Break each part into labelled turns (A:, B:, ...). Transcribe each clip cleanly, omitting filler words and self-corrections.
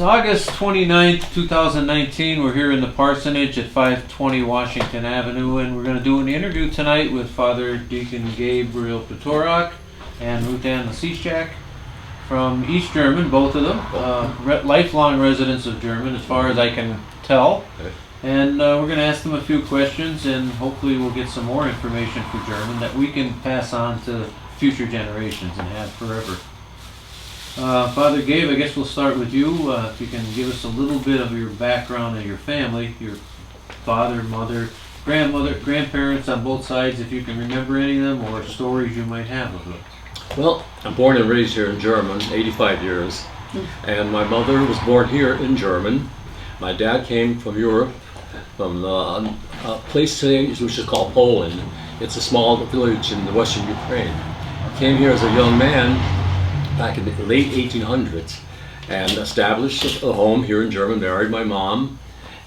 A: It's August 29th, 2019. We're here in the parsonage at 520 Washington Avenue, and we're going to do an interview tonight with Father Deacon Gabriel Petorak and Ruth Ann Lasichak from East German, both of them. Lifelong residents of German, as far as I can tell. And we're going to ask them a few questions, and hopefully we'll get some more information for German that we can pass on to future generations and have forever. Father Gabe, I guess we'll start with you. If you can give us a little bit of your background and your family, your father, mother, grandmother, grandparents on both sides, if you can remember any of them, or stories you might have of them.
B: Well, I'm born and raised here in German, 85 years, and my mother was born here in German. My dad came from Europe, from a place today which is called Poland. It's a small village in the western Ukraine. Came here as a young man back in the late 1800s and established a home here in Germany, married my mom,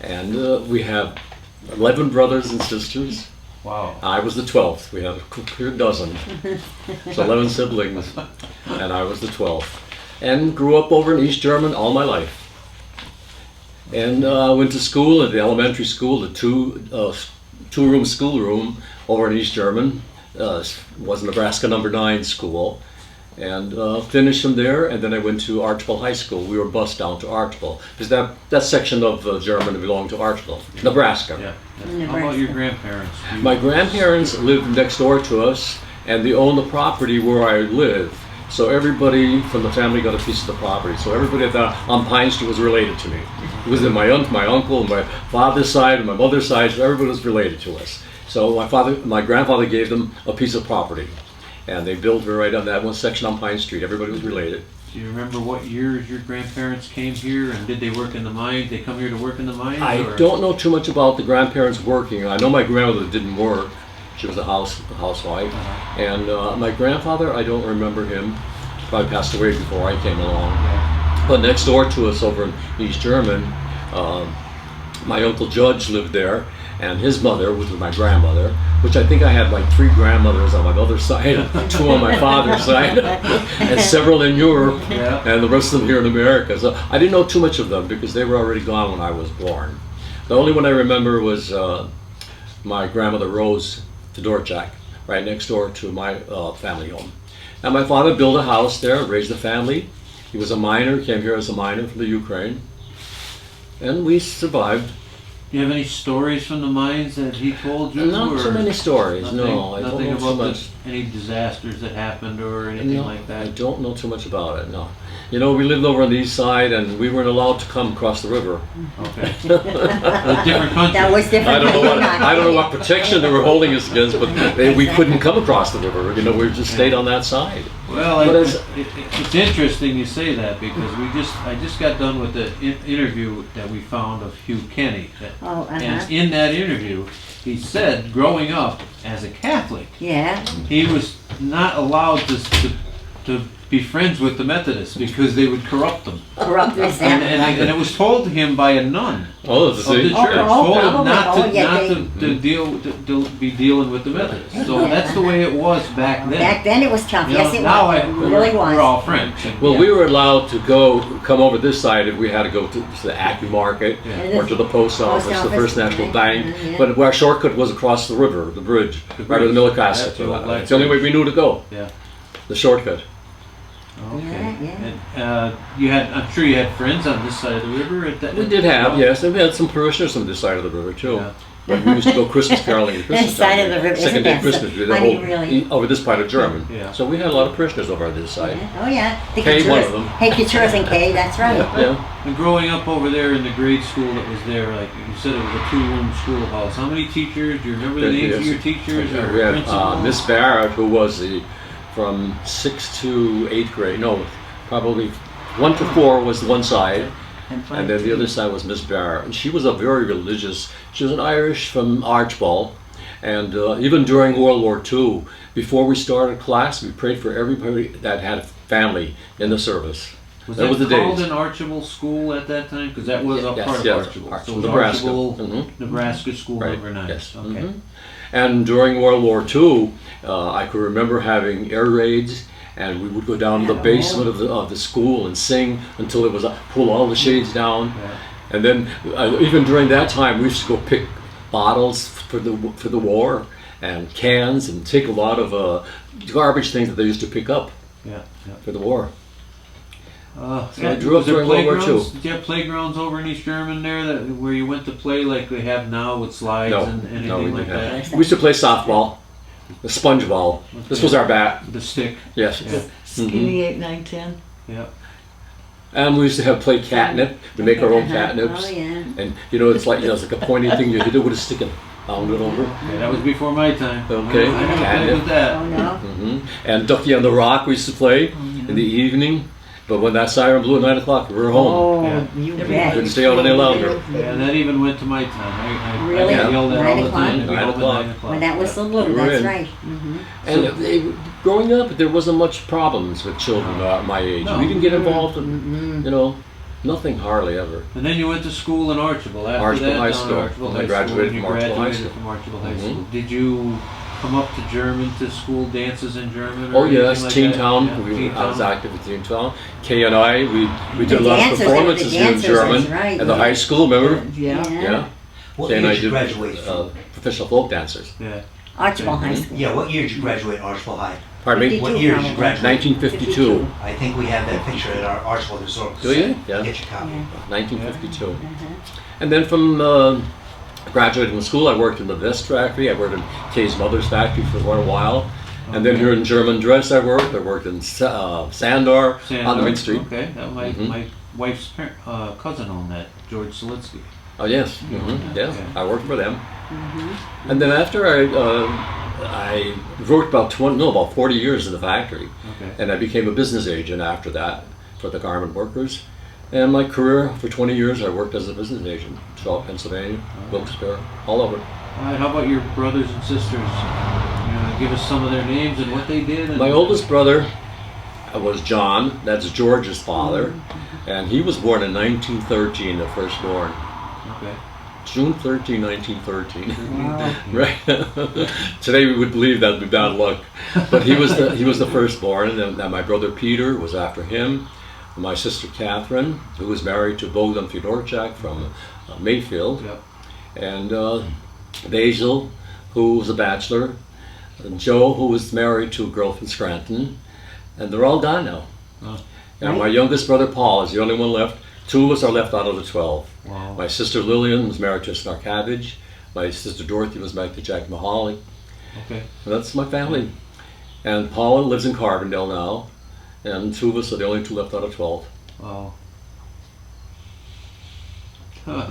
B: and we have 11 brothers and sisters.
A: Wow.
B: I was the 12th. We have a clear dozen. So 11 siblings, and I was the 12th. And grew up over in East German all my life. And went to school at the elementary school, the two-room schoolroom over in East German. Was Nebraska number 9 school. And finished from there, and then I went to Archibald High School. We were bused down to Archibald, because that section of German belonged to Archibald, Nebraska.
A: Yeah. How about your grandparents?
B: My grandparents lived next door to us, and they owned the property where I live. So everybody from the family got a piece of the property. So everybody on Pine Street was related to me. It was my uncle, my father's side, and my mother's side. So everybody was related to us. So my grandfather gave them a piece of property. And they built right on that one section on Pine Street. Everybody was related.
A: Do you remember what years your grandparents came here, and did they work in the mines? They come here to work in the mines?
B: I don't know too much about the grandparents working. I know my grandmother didn't work. She was a housewife. And my grandfather, I don't remember him. Probably passed away before I came along. But next door to us over in East German, my Uncle Judge lived there. And his mother, which was my grandmother, which I think I had like 3 grandmothers on my mother's side, 2 on my father's side, and several in Europe, and the rest of them here in America. So I didn't know too much of them because they were already gone when I was born. The only one I remember was my grandmother Rose Fedorchak, right next door to my family home. Now my father built a house there, raised a family. He was a miner, came here as a miner from the Ukraine, and we survived.
A: Do you have any stories from the mines that he told you?
B: Not too many stories,
A: nothing,
B: no. I
A: nothing
B: don't know
A: about
B: too much.
A: Any disasters that happened or anything like that?
B: I don't know too much about it, no. You know, we lived over on the east side and we weren't allowed to come across the river.
A: Okay. A different country.
C: That was different.
B: I don't know what protection they were holding us against, but we couldn't come across the river. You know, we just stayed on that side.
A: Well, it's interesting you say that because I just got done with the interview that we found of Hugh Kenny. And in that interview, he said growing up as a Catholic, he was not allowed to be friends with the Methodists because they would corrupt them. And it was told to him by a nun of the church. Told him not to be dealing with the Methodists. So that's the way it was back then.
C: Back then it was tough.
A: You
C: Yes,
A: know,
C: it
A: now
C: was. It really was.
A: We're all friends.
B: Well, we were allowed to come over this side if we had to go to the Acme Market or to the post office, the First National Bank. But our shortcut was across the river, the bridge, right over the Millicasset. It's the only way we knew to go.
A: Yeah.
B: The shortcut.
A: Okay. And I'm sure you had friends on this side of the river.
B: We did have, yes, and we had some parishioners on this side of the river too. Yeah. But we used to go Christmas caroling at Christmas
C: side of the river,
B: second day Christmas,
C: really?
B: over this part of German. Yeah. So we had a lot of parishioners over on this side.
C: Oh yeah.
B: Kay, one of them.
C: Hey, Couture's and Kay, that's right.
B: Yeah.
A: And growing up over there in the grade school that was there, like you said, it was a 2-room schoolhouse. How many teachers? Do you remember the names of your teachers?
B: We had Miss Barrett, who was from 6th to 8th grade. No, probably 1 to 4 was the one side. And then the other side was Miss Barrett. And she was a very religious, she was an Irish from Archibald. And even during World War II, before we started class, we prayed for everybody that had a family in the service.
A: Was that called an Archibald school at that time? Because that was a part of Archibald. So it was
B: Nebraska.
A: Archibald, Nebraska School number 9.
B: Yes.
A: Okay.
B: And during World War II, I could remember having air raids and we would go down to the basement of the school and sing until it was pull all the shades down.
A: Yeah.
B: And then even during that time, we used to go pick bottles for the war and cans and take a lot of garbage things that they used to pick up
A: Yeah. Yeah.
B: for the war.
A: So
B: I grew up during World War II.
A: Did you have playgrounds over in East German there where you went to play like they have now with slides
B: No,
A: and anything
B: no, we
A: like
B: didn't
A: that?
B: have. We used to play softball, the sponge ball. This was our bat.
A: The stick.
B: Yes.
A: Yeah.
D: Skinny 8, 9, 10.
A: Yeah.
B: And we used to play catnip, to make our own catnips.
C: Oh, yeah.
B: And it's like it's like a pointy thing you hit it with a stick and pound it over.
A: Yeah, that was before my time.
B: Okay.
A: I never played
B: Catnip.
A: with that.
C: Oh, no.
B: And Ducky on the Rock we used to play in the evening. But when that siren blew at 9 o'clock, we were home.
C: Oh,
A: Yeah.
C: you
D: Everybody
C: bet.
B: Couldn't stay out any longer.
A: Yeah, that even went to my time. I
C: Really?
A: got yelled at all
C: 9
A: the
C: o'clock?
A: time. to be
B: 9
A: home at
B: o'clock.
A: 9 o'clock.
C: When that was so
B: We
C: little,
B: were
C: that's
B: in.
C: right.
B: And growing up, there wasn't much problems with children my age.
A: No.
B: We didn't get involved in, nothing hardly ever.
A: And then you went to school in Archibald. After
B: Archibald
A: that,
B: High
A: down
B: School.
A: Archibald
B: And I
A: High
B: graduated
A: School, and
B: from Archibald High
A: graduated
B: School.
A: from Archibald High
B: Mhm.
A: School. Did you come up to German to school dances in German? Or
B: Oh
A: anything
B: yes,
A: like
B: Teen
A: that?
B: Town.
A: Yeah,
B: I was
A: Teen Town.
B: active at Teen Town. Kay and I, we did a
C: The
B: lot of
C: dancers, they were the
B: performances here in
C: dancers,
B: German
C: that's right,
B: at the
C: yeah.
B: high school. Remember?
D: Yeah.
B: Yeah.
E: What
B: Kay and
E: year
B: I
E: did you
B: did
E: graduate from?
B: professional folk dancers.
A: Yeah.
C: Archibald High
B: Mhm.
C: School.
E: Yeah, what year did you graduate Archibald High?
B: Pardon me.
E: What year did you graduate?
B: 1952.
E: I think we have that picture at our Archibald Historical
B: Do you?
E: Society.
B: Yeah.
E: Get your copy.
C: Yeah.
B: 1952. And then from graduating from school, I worked in the vest factory. I worked in Kay's mother's factory for quite a while. And then here in German dress, I worked in Sandor on the Main Street.
A: Okay, that
B: Mhm.
A: my wife's cousin owned that, George Selitsky.
B: Oh yes, yeah.
A: Okay.
B: I worked for them. And then after I worked about 40 years in the factory,
A: Okay.
B: and I became a business agent after that for the garment workers. And my career for 20 years, I worked as a business agent throughout Pennsylvania, Wilkes-Barre, all over.
A: All right, how about your brothers and sisters? Give us some of their names and what they did. And
B: My oldest brother was John. That's George's father, and he was born in 1913, the firstborn.
A: Okay.
B: June 13, 1913.
C: Wow.
B: Right. Today we would believe that would be bad luck, but he was the firstborn, and then my brother Peter was after him. My sister Catherine, who was married to Bogdan Fedorchak from Mayfield,
A: Yep.
B: and Basil, who was a bachelor, and Joe, who was married to a girl from Scranton, and they're all gone now.
A: Oh.
B: And my youngest brother Paul is the only one left. 2 of us are left out of the 12.
A: Wow.
B: My sister Lillian was married to a Snarkavage. My sister Dorothy was married to Jack Mahali.
A: Okay.
B: And that's my family. And Paula lives in Carbondale now. And 2 of us are the only 2 left out of 12.
A: Wow. Huh.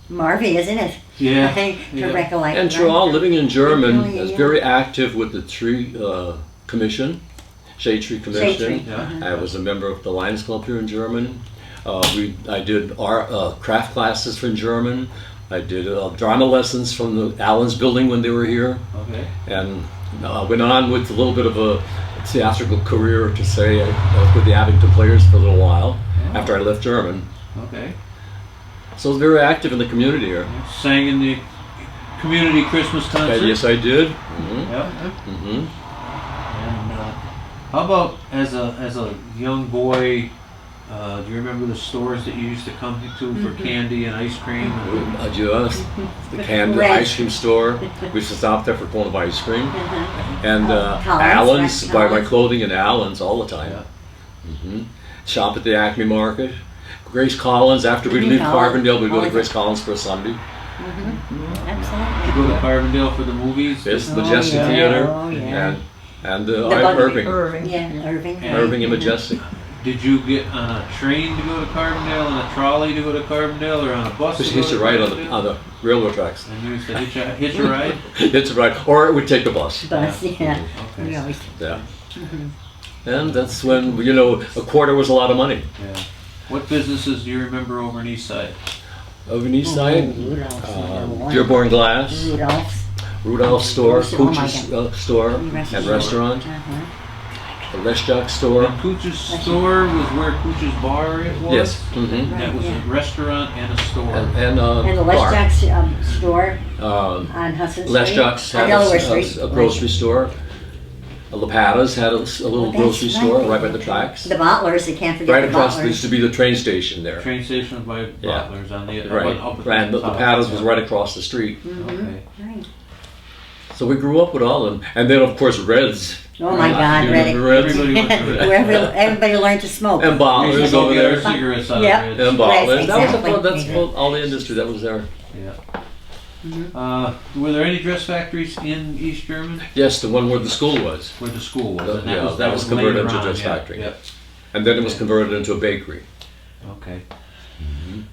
C: Marvy, isn't it?
A: Yeah.
C: To
A: Yeah.
C: recollect.
B: And
C: right?
B: Joel, living in German,
C: Oh, yeah,
B: is
C: yeah.
B: very active with the Tree Commission, Shade Tree Commission.
C: Tree.
A: Yeah.
B: I was a member of the Lions Club here in German. I did craft classes in German. I did drama lessons from the Allen's building when they were here.
A: Okay.
B: And went on with a little bit of a theatrical career, to say. I was with the Abington Players for a little while
A: Oh.
B: after I left German.
A: Okay.
B: So I was very active in the community here.
A: Sang in the community Christmas concert.
B: Yes, I did. Mm-hmm.
A: Yep.
B: Mm-hmm.
A: And how about as a young boy? Do you remember the stores that you used to come to for candy and ice cream? And,
B: Yes, the Canada
C: Red.
B: ice cream store. We used to stop there for a cone of ice cream. And
C: Collins,
B: Allen's,
C: right?
B: buy my
C: Collins.
B: clothing in Allen's all the time.
A: Yeah.
B: Hmm. Shop at the Acme Market. Grace Collins, after we'd leave
C: Collins.
B: Carbondale, we'd go to
C: Oh,
B: Grace Collins for a Sunday.
C: Absolutely.
A: you go to Carbondale for the movies.
B: Yes,
C: Oh,
B: Majestic
C: yeah.
B: Theater.
C: Oh, yeah.
B: And
C: Buggy.
B: Irving.
D: Irving.
C: Yeah, Irving.
B: Irving and Majestic.
A: Did you get on a train to go to Carbondale, on a trolley to go to Carbondale, or on a bus?
B: Just
A: to go
B: hitch
A: to
B: a ride
A: Carbondale?
B: on the railroad tracks.
A: And you used to hitch a ride?
B: Hitch a ride. Or it would take a bus.
C: Bus, yeah.
A: Okay.
C: We always,
B: Yeah. And that's when, a quarter was a lot of money.
A: Yeah. What businesses do you remember over in East Side?
B: Over in East Side,
C: Rudolph's.
B: Dearborn Glass,
C: Rudolph's.
B: Rudolph's store,
C: Oh my
B: Pooch's store and restaurant,
C: Uh-huh.
B: the Leshchak store.
A: And Pooch's store was where Pooch's bar it was?
B: Yes. Mm-hmm.
A: And that was
C: Yeah.
A: a restaurant and a store.
B: And
C: And the
B: bar.
C: Leshchak's store
B: Um,
C: on Hudson Street.
B: Leshchak's
C: On
B: had
C: Delaware Street.
B: a grocery store. Lapata's had a little
C: That's
B: grocery
C: right.
B: store right by the tracks.
C: The Bottlers, you can't forget
B: Right
C: the
B: across, there
C: Bottlers.
B: used to be the train station there.
A: Train station by
B: Yeah.
A: Butler's on the
B: Right,
A: up at
B: and the
A: top.
B: Lapata's was right across the street.
A: Okay.
C: Right.
B: So we grew up with all of them. And then, of course, Reds.
C: Oh my God,
B: You
C: Reddick.
B: remember Reds?
A: Everybody went to Red.
C: Where everybody learned to smoke.
B: And
A: We used
B: Bottlers
A: to go
B: over
A: get our
B: there.
A: cigarettes out
C: Yep.
A: of Red's.
B: And Bottlers.
C: Right,
B: That was
C: exactly.
B: that's all the industry that was there.
A: Yeah. Were there any dress factories in East German
B: Yes, the one where the school was.
A: where the school was? And
B: Yeah, that was converted
A: later
B: into a
A: on,
B: dress
A: yeah,
B: factory.
A: Yep.
B: And then it was converted into a bakery.
A: Okay.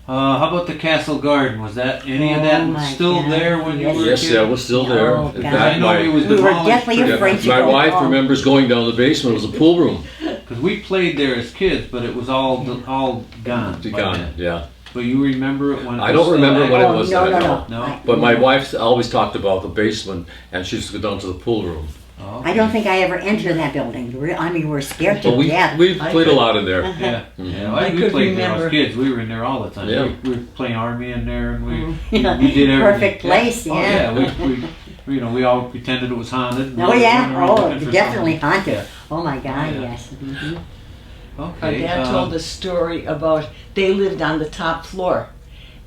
A: How about the Castle Garden? Was that any of
C: Oh
A: that
C: my
A: still
C: God.
A: there when you
C: Yes.
A: were a
B: Yes,
A: kid?
B: that was still there.
C: Oh,
B: In
C: God.
B: fact,
A: I know it was
C: We were
A: demolished.
C: definitely
A: pretty-
C: afraid to
B: my
C: go
B: wife
C: home.
B: remembers going down to the basement. It was a pool room.
A: Because we played there as kids, but it was all gone. by
B: Gone,
A: then.
B: yeah.
A: But you remember it when?
B: I don't remember when it
C: Oh,
B: was
C: no,
B: there,
C: no,
A: no.
C: I-
B: But my wife always talked about the basement, and she used to go down to the pool room.
A: Oh,
C: I don't think I ever entered that building. I mean, we were scared to
B: But we
C: death.
B: played a
D: could-
B: lot in there.
A: Yeah, yeah.
D: I
A: We
D: could
A: played there
D: remember.
A: as kids. We were in there all the time.
B: Yeah.
A: We were playing army in there, and we
C: Yeah.
A: we did everything.
C: Perfect place,
A: Oh,
C: yeah.
A: we all pretended it was haunted. and
C: Oh
A: we were
C: yeah,
A: running around
C: oh,
A: looking for
C: definitely
A: something.
C: haunted. Oh my God,
A: Yeah.
C: yes. Mhm.
D: My
A: Okay.
D: dad told a story about they lived on the top floor.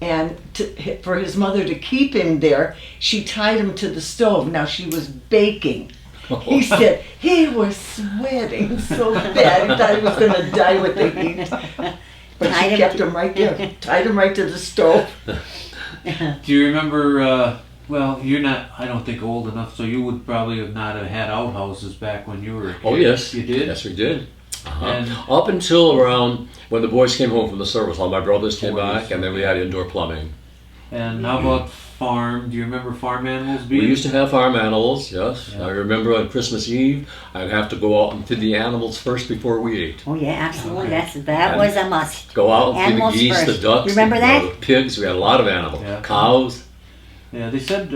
D: And for his mother to keep him there, she tied him to the stove. Now she was baking. He said he was sweating so bad. He thought he was going to die with the heat. But
C: Tied
D: she
C: him
D: kept
C: to-
D: him right there. Tied him right to the stove.
A: Do you remember? Well, you're not. I don't think old enough, so you would probably have not have had outhouses back when you were a kid.
B: Oh yes,
A: You did.
B: Yes, we did.
A: And-
B: Up until around when the boys came home from the service, all my brothers came
A: Boys,
B: back, and then we had indoor plumbing.
A: And how about farm? Do you remember farm animals
B: We
A: being?
B: used to have farm animals. Yes,
A: Yeah.
B: I remember on Christmas Eve, I'd have to go out and feed the animals first before we ate.
C: Oh yeah, absolutely.
A: Okay.
C: That
B: And
C: was a must.
B: Go out and feed the
C: Animals
B: geese, the
C: first.
B: ducks,
C: Remember
B: the,
C: that?
B: the pigs. We had a lot of animals.
A: Yeah.
B: Cows.
A: Yeah, they said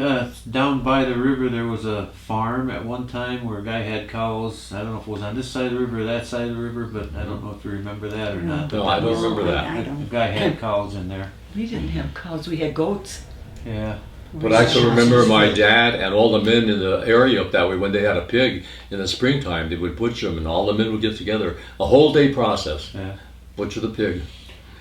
A: down by the river there was a farm at one time where a guy had cows. I don't know if it was on this side of the river or that side of the river, but I don't know if you remember that or not.
B: No, I don't remember that.
C: I
A: The
C: don't.
A: guy had cows in there.
D: We didn't have cows. We had goats.
A: Yeah.
B: But I can remember my dad and all the men in the area up that way, when they had a pig in the springtime, they would butcher them and all the men would get together. A whole day process.
A: Yeah.
B: Butcher the pig.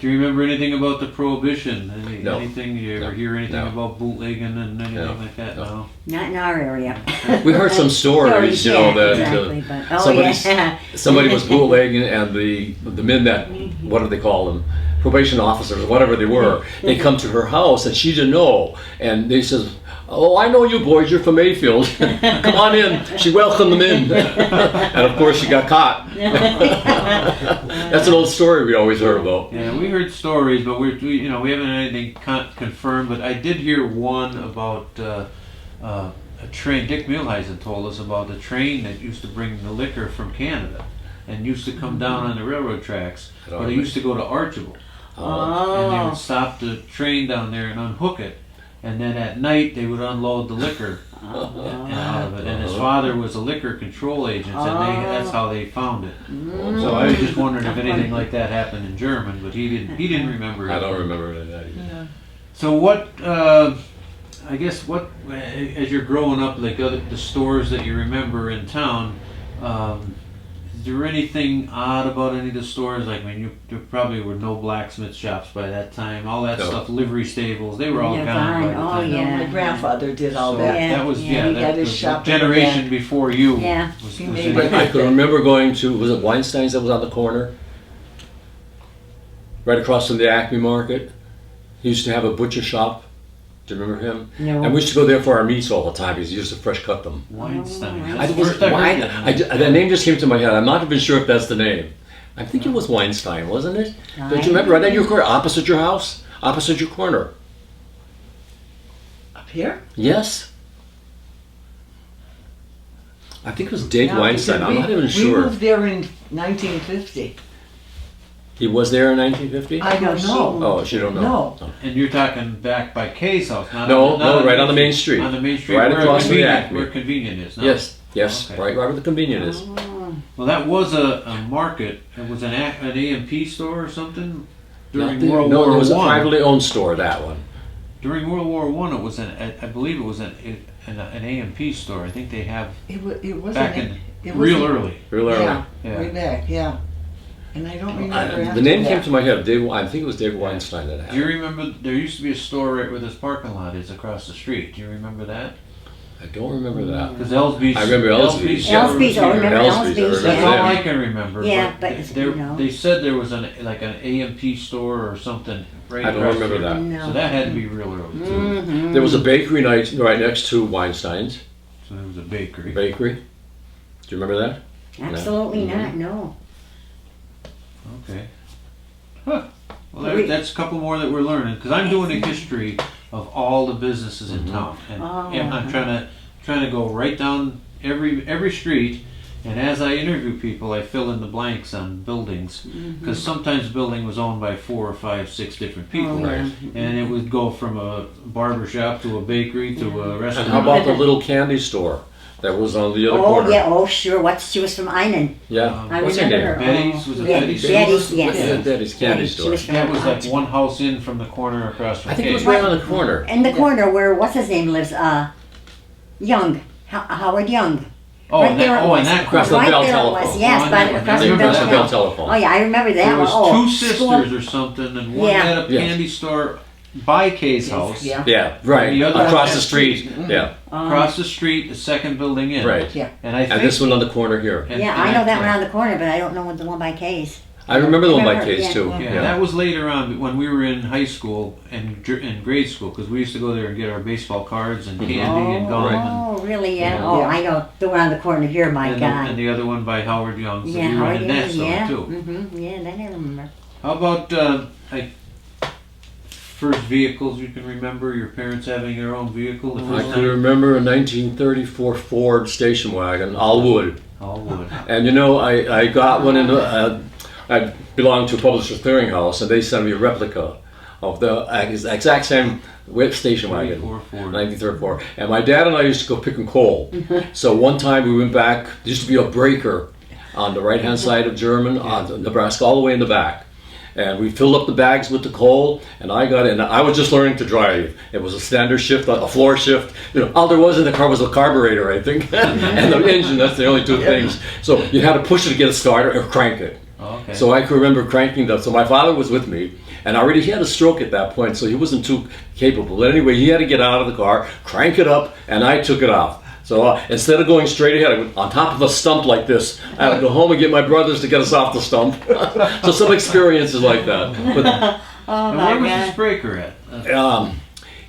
A: Do you remember anything about the prohibition?
B: No.
A: Anything? You ever
B: No.
A: hear anything
B: No.
A: about bootlegging and anything
B: No.
A: like that?
B: No.
A: No.
C: Not in our area.
B: We heard some stories, you know,
C: Yeah,
B: that
C: exactly, but, oh
B: somebody's-
C: yeah.
B: somebody was bootlegging and the men that, what do they call them? Probation officers, whatever they were, they come to her house and she didn't know. And they says, "Oh, I know you boys, you're from Mayfield. Come on in." She welcomed them in. And of course she got caught. That's an old story we always heard about.
A: Yeah, we heard stories, but we haven't had anything confirmed. But I did hear one about a train. Dick Milheisen told us about the train that used to bring the liquor from Canada and used to come down on the railroad tracks.
B: I don't
A: But it used to go to Archibald, and they
C: Oh.
A: would stop the train down there and unhook it. And then at night they would unload the liquor out of it. And his father was a liquor control agent, and that's how they found it. So I was just wondering if anything like that happened in German, but he didn't remember it.
B: I don't remember that either.
A: So what? I guess what as you're growing up, like the stores that you remember in town. Is there anything odd about any of the stores? Like, I mean, there probably were no blacksmith shops by that time. All that
B: No.
A: stuff, livery stables, they were all
C: Yeah,
A: gone by the
C: gone. Oh,
A: time.
C: yeah.
D: My grandfather did all
A: So
D: that.
C: Yeah.
A: that was
C: Yeah,
A: yeah.
D: he
A: that
D: had his
A: was
D: shop
A: the
D: in the
A: generation
D: back.
A: before you.
C: Yeah.
A: Was
D: He
A: in
D: made
B: But
A: it.
B: I can remember going to, was it Weinstein's that was on the corner? Right across from the Acme Market. He used to have a butcher shop. Do you remember him?
C: No.
B: And we used to go there for our meats all the time because he used to fresh cut them.
A: Weinstein.
C: Oh,
A: That's
B: I
A: the first I heard that.
B: that name just came to my head. I'm not even sure if that's the name. I think it was Weinstein, wasn't it? Don't you remember? Right on your corner, opposite your house, opposite your corner.
D: Up here?
B: Yes. I think it was Dave
D: Yeah,
B: Weinstein.
D: because
B: I'm
D: we-
B: not even
D: We
B: sure.
D: moved there in 1950.
B: He was there in 1950?
D: I don't know.
B: Oh, she don't know.
D: No.
A: And you're talking back by Kay's house, not
B: No,
A: on the, not
B: no, right on the main street.
A: On the main street,
B: Right
A: where
B: across from the
A: convenient,
B: Acme.
A: where convenient is. No?
B: Yes, yes,
A: Okay.
B: right where the convenient is.
C: Oh.
A: Well, that was a market. It was an A&P store or something during
B: Not there.
A: World
B: No,
A: War
B: there was a
A: One.
B: privately owned store, that one.
A: during World War I, it was I believe it was an A&P store. I think they have
D: It wasn't.
A: back in
D: it
A: real
D: wasn't-
A: early.
B: Real early.
D: Yeah,
A: Yeah.
D: way back. Yeah. And I don't remember.
B: The name
D: after
B: came to my head. I think it was Dave
A: Yeah.
B: Weinstein that had
A: Do you
B: it.
A: remember there used to be a store right where this parking lot is across the street? Do you remember that?
B: I don't remember that.
A: Because Elsby's.
B: I remember Elsby's.
A: store was
C: Elsby's, oh,
A: here.
C: remember
B: Elsby's, I
C: Elsby's?
B: remember
A: That's
C: Yeah.
A: all
B: them.
A: I can remember.
C: Yeah, but
A: they,
C: it's,
A: they,
C: you know.
A: they said there was an A&P store or something right
B: I don't
A: across
B: remember
A: the street.
B: that.
C: No.
A: So that had to be real early too.
C: Mhm.
B: There was a bakery right next to Weinstein's
A: So there was a bakery.
B: bakery. Do you remember that?
C: Absolutely not, no.
A: Okay. Huh. Well,
C: We-
A: that's a couple more that we're learning because I'm doing a history of all the businesses in town, and
C: Oh.
A: I'm trying to go right down every street. And as I interview people, I fill in the blanks on buildings because sometimes the building was owned by 4 or 5, 6 different people,
C: Oh, yeah.
A: and it would go from a barber shop to a bakery to a
B: And
A: restaurant.
B: how about the little candy store that was on the other
C: Oh,
B: corner?
C: yeah, oh, sure. She was from Einen.
B: Yeah.
C: I
B: What's her
C: remember
B: name?
C: her.
A: Betty's? Was it
C: Yeah,
A: Betty's?
C: Betty's, yes.
B: Yeah, Betty's candy
C: Betty, she
B: store.
C: was from
A: That was like
C: Oxford.
A: one house in from the corner across from
B: I think it was
A: Kay.
B: right on the corner.
C: In the corner where, what's his name lives, Young, Howard Young.
A: Oh,
C: Right
A: and
C: there
A: that,
C: it
A: oh,
C: was.
A: and that
B: Across
A: corner.
B: the
C: Right
B: Bell
C: there it
B: telephone.
C: was, yes,
A: Oh, I
C: by
A: know.
C: across
A: I
C: the
A: remember
C: Bell
B: Across the Bell
C: telephone.
B: telephone.
C: Oh, yeah, I remember that
A: There
C: one.
A: was
C: Oh,
A: two
C: school-
A: sisters or something, and one
C: Yeah.
A: had a
B: Yes.
A: candy store by Kay's house.
D: Yeah.
B: Yeah, right.
A: The other-
B: Across the street. Yeah,
A: Across the street, the second building in.
B: right.
D: Yeah.
A: And I think.
B: And this one on the corner here.
A: and-
C: Yeah,
A: and
C: I know that one
A: yeah.
C: on the corner, but I don't know the one by Kay's.
B: I remember the one by
C: Remember,
B: Case
C: yeah.
B: too.
A: Yeah, that was later on when we were in high school and in grade school because we used to go there and get our baseball cards and candy and gum.
C: Oh, really? Yeah.
A: Yeah.
C: Oh,
D: Yeah.
C: I know the one on the corner here. My
A: and,
C: God.
A: and the other one by Howard Young. So
C: Yeah,
A: we
C: Howard
A: rented that
C: Young,
A: store
C: yeah.
A: too.
C: Yeah, that I remember.
A: How about like first vehicles you can remember? Your parents having their own vehicle the
B: I
A: first
B: can
A: time?
B: remember a 1934 Ford station wagon, all wood.
A: All wood.
B: And you know, I got one in the, I belonged to a publisher's clearinghouse, and they sent me a replica of the exact same station wagon.
A: 34 Ford.
B: 1934. And my dad and I used to go picking coal. So one time we went back, there used to be a breaker on the right hand side of German, on Nebraska, all the way in the back. And we filled up the bags with the coal, and I got in. I was just learning to drive. It was a standard shift, a floor shift. You know, all there was in the car was a carburetor, I think, and the engine. That's the only two things. So you had to push it to get it started or crank it.
A: Okay.
B: So I can remember cranking that. So my father was with me, and already he had a stroke at that point, so he wasn't too capable. But anyway, he had to get out of the car, crank it up, and I took it off. So instead of going straight ahead, I went on top of a stump like this. I had to go home and get my brothers to get us off the stump. So some experiences like that.
C: Oh
A: and
C: my
A: where was
C: God.
A: this breaker at?
B: But,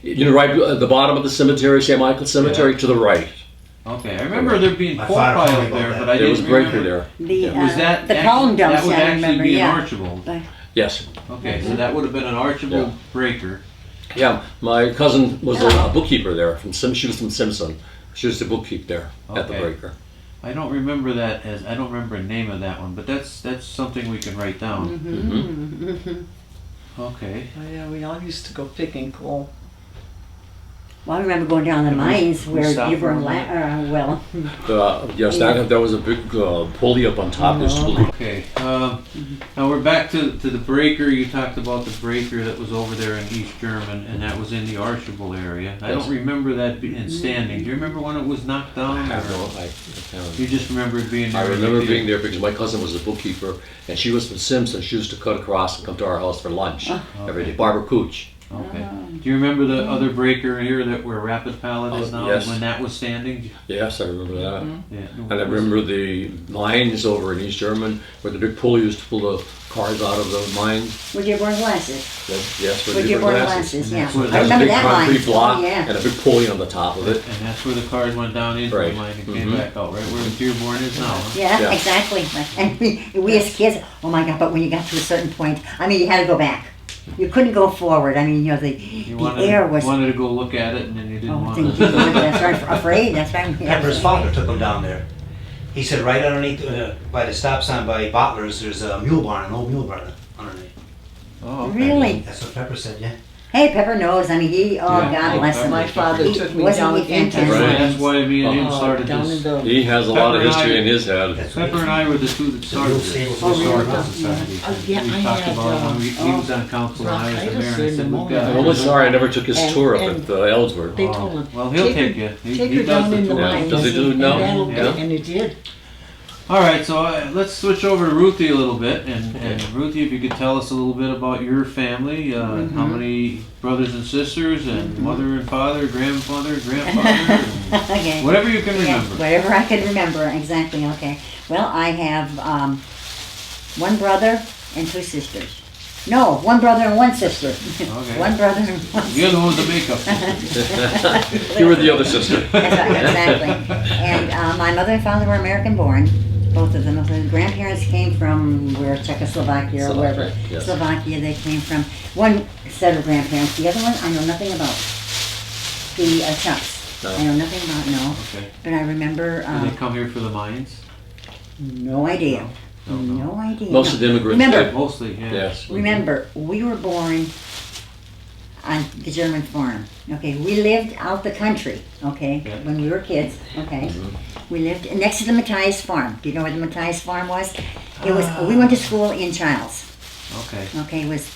B: you know, right at the bottom of the cemetery, St. Michael's Cemetery, to the right.
A: Okay, I remember there being
E: My
A: coal
E: father told me
A: piles
E: about
A: there,
E: that.
A: but I
B: There
A: didn't
B: was a breaker
A: remember.
B: there.
C: The
A: Was that
C: the
A: actually-
C: cone dumps?
A: That would
C: I
A: actually
C: remember.
A: be
C: Yeah.
A: an Archibald.
C: But-
B: Yes.
A: Okay, so that would have been an Archibald
B: Yeah.
A: breaker.
B: Yeah, my cousin was a bookkeeper there. She was from Simpson. She was the bookkeeper there at the
A: Okay.
B: breaker.
A: I don't remember that as I don't remember the name of that one, but that's something we can write down. Okay.
D: Oh, yeah, we all used to go picking coal.
C: Well, I remember going down the mines
A: we
C: where
A: stop
C: you were
A: for a minute?
C: well.
B: Yes, that was a big pulley up on top. This pulley.
A: Okay. Now we're back to the breaker. You talked about the breaker that was over there in East German, and that was in the Archibald area. I
B: Yes.
A: don't remember that in standing. Do you remember when it was knocked down?
B: I have
A: or-
B: no,
A: You just remember it being there.
B: I
A: every
B: remember
A: day?
B: being there because my cousin was a bookkeeper, and she was from Simpson. She used to cut across and come to our house for lunch every day. Barbara Cooch.
A: Okay. Do you remember the other breaker here that where Rapid Pallet is now?
B: Yes.
A: When that was standing?
B: Yes, I remember that.
A: Yeah.
B: And I remember the mines over in East German where the big pulley used to pull the cars out of the mines.
C: With your born glasses.
B: Yes,
C: With your born glasses, yeah.
A: That's what-
C: I
B: There was a
C: remember
B: big
C: that line.
B: concrete block
C: Oh, yeah.
B: and a big pulley on the top of it.
A: And that's where the cars went down into
B: Right.
A: the mine and came
B: Mhm.
A: back out, right where the Dearborn is now. Huh?
C: Yeah,
B: Yeah.
C: exactly. And we as kids, oh my God, but when you got to a certain point, I mean, you had to go back. You couldn't go forward. I mean, you know, the air was.
A: wanted to go look at it and then you didn't
C: Oh,
A: want
C: didn't
A: to.
C: you want to? That's right, afraid, that's right.
E: Pepper's father took him down there. He said right underneath, by the stop sign by Bottlers, there's a mule barn, an old mule barn underneath.
A: Oh, okay.
C: Really?
E: That's what Pepper said, yeah.
C: Hey, Pepper knows. I mean, he. Oh,
A: Yeah.
C: God bless him.
D: My father
C: He-
D: took me
C: wasn't
D: down
C: he
D: into
C: fantastic?
B: Right.
A: That's why me and him started
D: down in
A: this.
D: the.
B: He has a lot of history in his head.
E: That's
A: Pepper
E: right.
A: and I were the two that started this
E: Oh,
A: historical
D: really?
A: society.
D: Yeah,
A: We
D: I
A: talked
D: had,
A: about when he was on council and I was the mayor. And I
D: bronchitis or
A: said, we've got.
B: I'm only sorry I never took his
D: And-
B: tour up
D: and-
B: at Ellsworth.
D: They told him.
A: Well, he'll take you.
D: Take
A: He
D: her
A: does
D: down
A: the
D: in the
A: tour.
D: line.
B: Does he do it now?
A: Yeah.
D: And it did.
A: All right, so let's switch over to Ruthie a little bit, and Ruthie, if you could tell us a little bit about your family, how many brothers and sisters, and mother and father, grandfather, grandfather, and
C: Okay.
A: whatever you can
C: Yeah,
A: remember.
C: whatever I can remember, exactly, okay. Well, I have one brother and two sisters. No, one brother and one sister.
A: Okay.
C: One brother and one
A: The
C: sister.
A: other one was the makeup sister.
B: You were the other sister.
C: That's right, exactly. And my mother and father were American born, both of them. The grandparents came from where, Czechoslovakia or wherever.
B: Yes.
C: Slovakia, they came from. One set of grandparents, the other one I know nothing about. The Chucks.
B: No.
C: I know nothing about, no.
A: Okay.
C: But I remember,
A: Did they come here for the mines?
C: no idea.
A: No, no.
C: No idea.
B: Most of the immigrants
C: Remember,
B: did.
A: Mostly, yeah.
B: Yes.
C: Remember, we were born on the German farm. Okay, we lived out the country. Okay,
A: Yeah.
C: when we were kids. Okay, we lived next to the Matthias farm. Do you know where the Matthias farm was? It was. We went to school in Childs.
A: Okay.
C: Okay, it was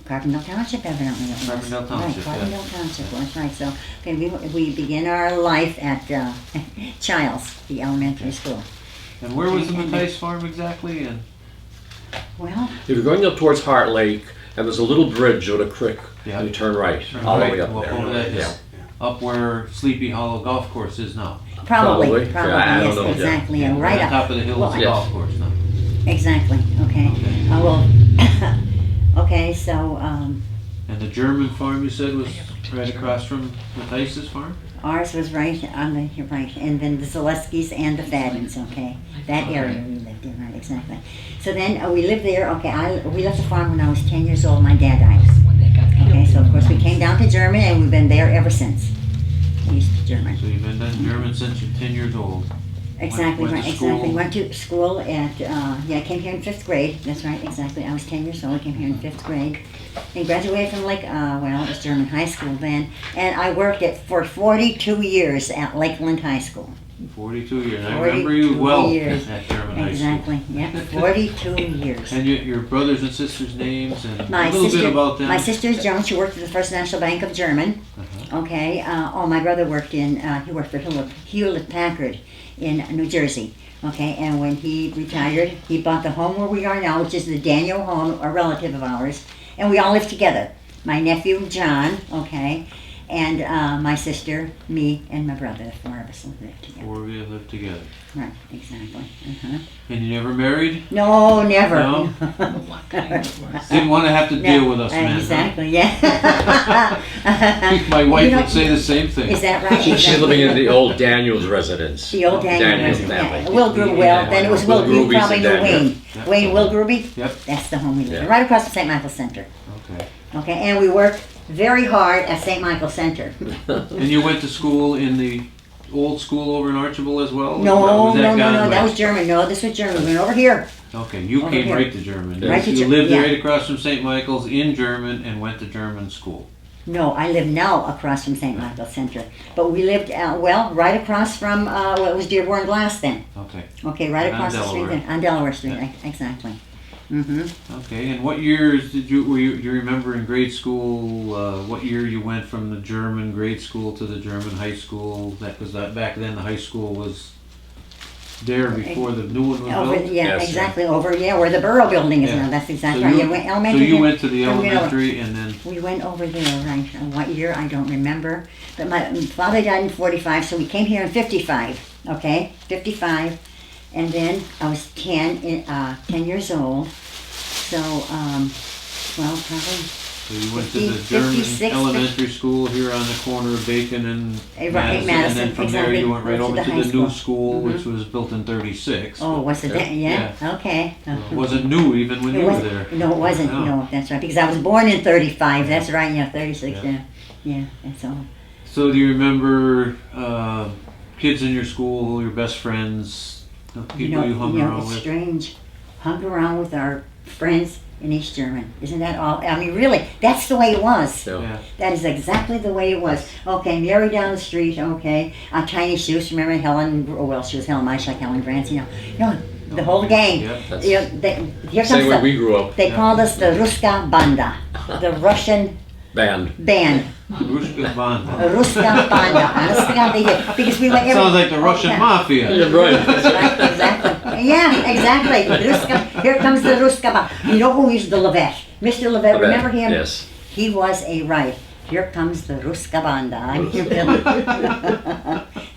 C: Carbondale Township, evidently. It was.
A: Carbondale Township,
C: Right,
A: yeah.
C: Carbondale Township. That's right. So, okay, we began our life at Childs, the elementary school.
A: And where was the
C: And-
A: Mathias farm exactly? And
C: Well,
B: If you're going up towards Heart Lake, and there's a little bridge or a creek,
A: Yeah.
B: and you turn right,
A: Turn
B: all
A: right,
B: the way up
A: walk
B: there.
A: over that hill.
B: Yeah.
A: up where Sleepy Hollow Golf Course is now.
C: probably,
B: Probably.
C: probably,
B: Yeah, I don't
C: yes,
B: know, yeah.
C: exactly, and
A: Right
C: right
A: on
C: up.
A: top of the hill is the
B: Well,
A: golf course now.
C: Exactly, okay.
A: Okay.
C: Well, okay, so,
A: And the German farm you said was right across from Mathias's farm?
C: ours was right on the, you're right, and then the Zaleskis and the Fadens, okay? That area we lived in, right, exactly. So then, we lived there, okay, we left the farm when I was 10 years old, my dad died. Okay, so of course we came down to Germany and we've been there ever since. East German.
A: So you've been in German since you're 10 years old.
C: Exactly,
A: went
C: right,
A: to
C: exactly.
A: school.
C: Went to school at, I came here in 5th grade, that's right, exactly. I was 10 years old, I came here in 5th grade. And graduated from it was German high school then. And I worked for 42 years at Lakeland High School.
A: 42 years. I
C: 42
A: remember you well
C: years.
A: at German High
C: Exactly, yeah, 42 years.
A: School. And your brothers and sisters' names and
C: My
A: a little
C: sister,
A: bit about them.
C: my sister's Joan, she worked at the First National Bank of German.
A: Uh-huh.
C: Okay, my brother worked he worked for Hewlett Packard in New Jersey. Okay, and when he retired, he bought the home where we are now, which is the Daniel home, a relative of ours, and we all lived together. My nephew, John, okay, and my sister, me, and my brother, the four of us lived together.
A: Four of you lived together.
C: Right, exactly. Uh-huh.
A: And you never married?
C: No, never.
A: No? Didn't want to have to deal with us, man. huh?
C: Exactly, yeah.
A: My wife
C: You know-
A: would say the same thing.
C: Is that right?
B: She's
C: Exactly.
B: living in the old Daniels residence.
C: The old Daniel
B: Daniel's
C: residence, yeah.
B: family.
C: Will Grube, well, then it was Will, you
B: Gruby's
C: probably
B: in
C: knew
B: Daniel.
C: Wayne.
A: Yep.
C: Wayne Will Gruby?
A: Yep.
C: That's the home we lived in,
B: Yeah.
C: right across from St. Michael's Center.
A: Okay.
C: Okay, and we worked very hard at St. Michael's Center.
A: And you went to school in the old school over in Archibald as well?
C: No,
A: Was
C: no,
A: that
C: no,
A: gone
C: no, that
A: by?
C: was German. No, this was German. We went over here.
A: Okay, you
C: Over
A: came
C: here.
A: right to German.
C: Right to
A: You
C: Ger-
A: lived
C: yeah.
A: right across from St. Michael's in German and went to German school.
C: No, I live now across from St. Michael's Center. But we lived, right across from, it was Dearborn Glass then.
A: Okay.
C: Okay, right
A: On
C: across the street
A: Delaware.
C: then. On Delaware Street,
A: Yeah.
C: exactly. Mm-hmm.
A: Okay, and what years did you remember in grade school? What year you went from the German grade school to the German high school? That was back then. The high school was there before the new one was
C: Over,
A: built.
C: yeah,
B: Yes,
C: exactly, over, where the Borough Building is
A: Yeah.
C: now, that's exactly
A: So
C: right.
A: you-
C: You went
A: So
C: elementary.
A: you went to the
C: and we went over-
A: elementary and then
C: We went over there, right, what year, I don't remember. But my father died in 45, so we came here in 55, okay, 55. And then I was 10 years old, so, probably,
A: so you went to
C: 50,
A: the German
C: 56,
A: elementary school here on the corner of Bacon and
C: Right,
A: Madison, and
C: Madison,
A: then from there
C: exactly.
A: you went right
C: Went to
A: over to
C: the high
A: the new
C: school.
A: school,
C: Mhm.
A: which was built in '36.
C: oh, was it that, yeah,
A: Yeah.
C: okay.
A: It wasn't new even when
C: It
A: you were
C: wasn't-
A: there.
C: No, it wasn't,
A: No.
C: no, that's right, because I was born in 35, that's right, yeah, 36,
A: Yeah.
C: yeah, that's all.
A: So do you remember kids in your school, your best friends, the people you hung around
C: it's
A: with?
C: strange. Hung around with our friends in East German. Isn't that all? I mean, really, that's the way it was.
B: Yeah.
A: Yeah.
C: That is exactly the way it was. Okay, Mary down the street, okay. Tiny Shoes, remember Helen, well, she was Helen Meisch, like Helen Grant, you know, the whole gang.
A: Yep.
B: That's
C: You know, here
B: same
C: comes
B: way
C: the,
B: we grew up.
C: they
A: Yeah.
C: called us the Ruska Banda, the Russian
B: Band.
C: band.
A: Ruska Banda.
C: Ruska Banda, honest to God, they did. Because we went every...
A: Sounds like the Russian
C: Yeah.
A: mafia.
B: Yeah, right.
C: Right, exactly. Yeah, exactly. Ruska, here comes the Ruska Banda. You know who is the Levet? Mr. Levet, remember him?
B: Yes.
C: He was a right. Here comes the Ruska Banda.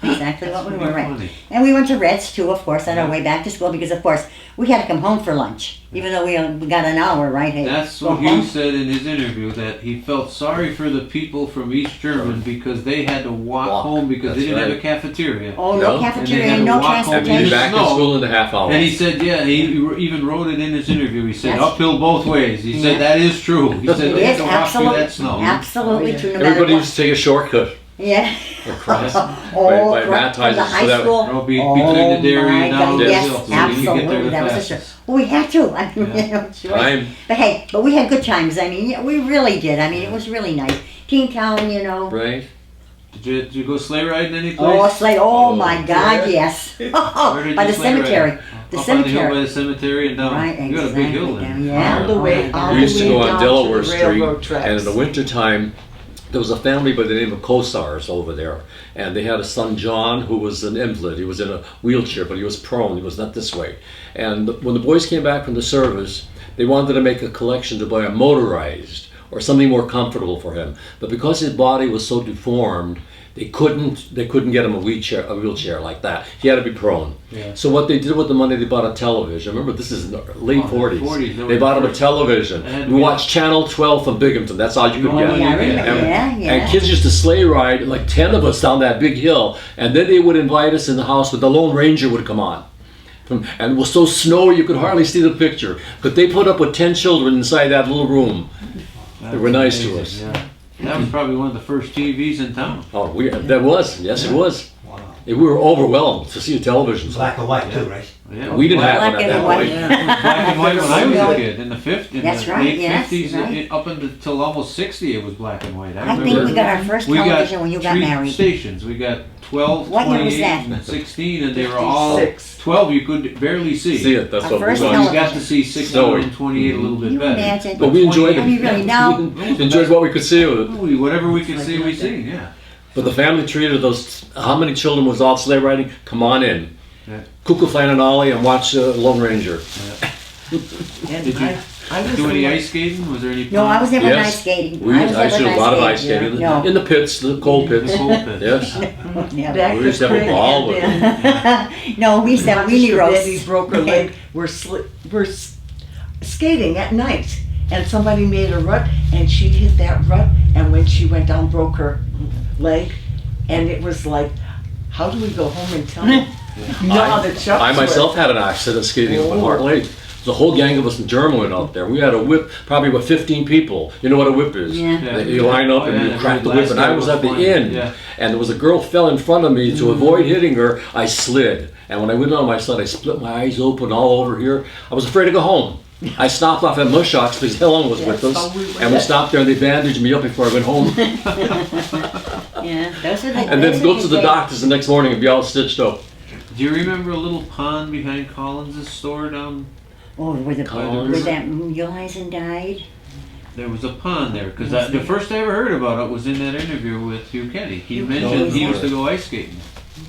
C: Exactly what we were, right.
A: Funny.
C: And we went to Reds too, of course, on our way back to school because, of course, we had to come home for lunch, even though we got an hour, right? Hey,
A: That's
C: go
A: what
C: home.
A: Hugh said in his interview, that he felt sorry for the people from East German because they had to walk home because they
B: That's
A: didn't have a
B: right.
A: cafeteria.
C: Oh,
B: No.
C: no cafeteria,
A: And they had
C: no
A: to walk home.
B: And be
A: Transportation.
B: back in
A: No.
B: school in a half hour.
A: And he said, yeah, he even wrote it in his interview. He said,
C: Yes.
A: uphill both ways. He said,
C: Yeah.
A: that is true. He said,
C: It
A: they had
C: is
A: to walk through that
C: absolutely,
A: snow.
C: absolutely true, no matter
B: Everybody
C: what.
B: used to take a shortcut
C: Yeah.
B: across
C: Oh,
B: by
C: from
B: Matt
C: the high
B: so that-
C: school.
A: Or between the dairy
C: my
A: and down
C: God,
A: the
C: yes,
A: hill, so you could get there
C: absolutely,
A: the
C: that was a
A: fastest.
C: sure. Well, we had to. I mean,
A: Yeah.
C: you know, choice.
B: Time.
C: But hey, but we had good times. I mean, yeah, we really did. I mean, it was really nice. Teen Town, you know.
B: Right?
A: Did you go sleigh riding any place?
C: Oh, Slade. Oh,
B: Oh,
C: my God, yes.
A: Where did
C: By
A: you
C: the
A: sleigh ride?
C: cemetery. The
A: Up on the hill by
C: cemetery.
A: the cemetery and down.
C: Right,
A: You got a big hill
C: exactly,
A: there.
C: down, yeah.
D: All the way,
C: Oh,
D: all
C: my
B: We used to
D: the
B: go
D: way
B: on
D: down
B: Delaware
D: to the
B: Street,
D: railroad tracks.
B: and in the wintertime, there was a family by the name of Kosars over there, and they had a son, John, who was an invalid. He was in a wheelchair, but he was prone. He was not this way. And when the boys came back from the service, they wanted to make a collection to buy a motorized or something more comfortable for him. But because his body was so deformed, they couldn't get him a wheelchair like that. He had to be prone.
A: Yeah.
B: So what they did with the money, they bought a television. Remember, this is in the late
A: Oh,
B: 40s.
A: 40s, they
B: They
A: were
B: bought him a
A: first.
B: television.
A: It had to
B: We
A: be-
B: watched Channel 12 from Binghamton. That's all you could
A: Oh,
B: get.
C: Yeah, I
A: Yeah.
C: remember. Yeah, yeah.
B: And kids used to sleigh ride, like 10 of us down that big hill, and then they would invite us in the house, but the Lone Ranger would come on. And it was so snowy you could hardly see the picture. But they put up with 10 children inside that little room.
A: That
B: They
A: was
B: were nice to
A: amazing,
B: us.
A: Yeah. That was probably one of the first TVs in town.
B: Oh, that was, yes it was.
E: Wow.
B: We were overwhelmed to see a television.
E: Black and white too, right?
A: Yeah,
B: We didn't have
C: Black
B: one at
C: and
B: that
C: white.
B: point.
A: black and white when I was a kid in the
C: That's
A: the
C: right,
A: late
C: yes,
A: 50s
C: right.
A: up until almost 60 it was black and white.
C: I think
A: remember
C: we got our first
A: we
C: television
A: got
C: when you got
A: 3
C: married.
A: stations. We got 12,
C: What year was
A: 28,
C: that?
A: and 16, and they were all
D: 56.
A: 12 you could barely see.
B: See it, that's
C: Our
B: what we
C: first
B: got.
A: You
C: television.
A: got to see 16 and 28 a little
C: Can
A: bit
C: you
A: better.
C: imagine?
B: But we enjoyed
C: I mean, really, now,
B: We enjoyed what we could see with it.
A: Whatever we could see, we seen. Yeah.
B: But the family treated those, how many children was out sleigh riding? Come on in.
A: Yeah.
B: Cuckoo Flan and Ollie and watch Lone Ranger.
D: And
A: Did you
D: I was
A: do
D: in
A: any
D: my-
A: ice skating? Was there any?
C: no, I was never
B: Yes.
C: ice skating.
B: We
C: I was
B: I used to do
C: never
B: a lot of ice
C: skating.
B: skating
C: No.
B: in the pits, the cold pits.
A: The cold pit.
B: Yes.
C: Yeah.
D: Back
B: We used to have a
D: Craig
B: ball
D: and
B: with
D: then
C: No, we used to have
D: my
C: weenie
D: sister Betty
C: roasts.
D: broke her leg. We're skating at night, and somebody made a rut, and she hit that rut, and when she went down, broke her leg, and it was like, how do we go home and tell them? You know how the chucks
B: I
D: were.
B: myself had an accident skating up on
D: Oh.
B: Heart Lake. There's a whole gang of us in German went out there. We had a whip, probably with 15 people. You know what a whip is?
C: Yeah.
A: Yeah.
B: You line up
A: Oh,
B: and
A: yeah,
B: you
A: and
B: crack the
A: the
B: whip.
A: last
B: And I
A: guy
B: was
A: was
B: at the
A: flying.
B: end,
A: Yeah.
B: and there was a girl fell in front of me. To avoid hitting her, I slid. And when I went on my sled, I split my eyes open all over here. I was afraid to go home. I stopped off at Mushocks because Helen was with
D: That's
B: us,
D: how we went.
B: and we stopped there and they bandaged me up before I went home.
C: Yeah, those are the.
B: And
C: those
B: then
C: are
B: go to the
C: days.
B: doctors the next morning and be all stitched up.
A: Do you remember a little pond behind Collins' store down?
C: Oh, where the
B: Collins.
C: where that Muleisen died.
A: There was a pond there because the first I ever heard about it was in that interview with Hugh Kenny. He
C: Hugh
A: mentioned
C: Kenny.
A: he used to go ice skating.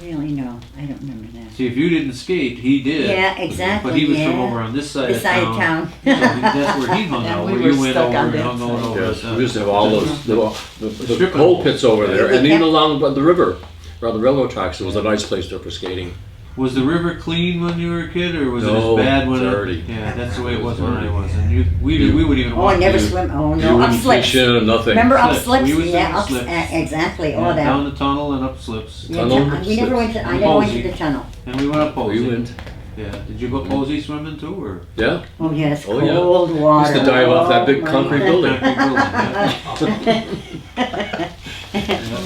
C: Really, no, I don't remember that.
A: See, if you didn't skate, he did.
C: Yeah, exactly.
A: But he was from
C: yeah.
A: over on this side
C: This side
A: of
C: of
A: town.
C: town.
A: So that's where he hung
D: And
A: out.
D: we
A: Where
D: were
A: you went
D: stuck
A: over
D: on
A: and
D: that
A: hung
D: side.
A: over.
B: Yes,
A: the-
B: we used to have all those the
A: strip
B: coal
A: mall.
B: pits over there,
C: Yeah,
B: and
C: yeah.
B: even along the river, around the railroad tracks, it was a nice place there for skating.
A: Was the river clean when you were a kid, or was it
B: No,
A: as bad when
B: dirty.
A: Yeah, that's the way it was
B: It was
A: when I
B: dirty.
A: was. And we would even.
C: Oh, I
A: walk
C: never
A: through-
C: swim. Oh
B: You
C: no, up
B: wouldn't
C: slips.
B: fish in, nothing.
C: Remember up
A: Slips.
C: slips?
A: We used to
C: Yeah,
A: do
C: up
A: slips.
C: exactly.
A: Yeah,
C: All that.
A: down the tunnel and up slips.
C: Yeah,
B: Tunnel,
C: we never went to. I never went to
A: Posey.
C: the tunnel.
A: And we went up Posey.
B: We went.
A: Yeah. Did you go Posey swimming too, or?
B: Yeah,
C: Oh yes,
B: Oh, yeah.
C: cold water.
B: used to dive off that big
C: Oh, my
B: concrete
C: God.
B: building.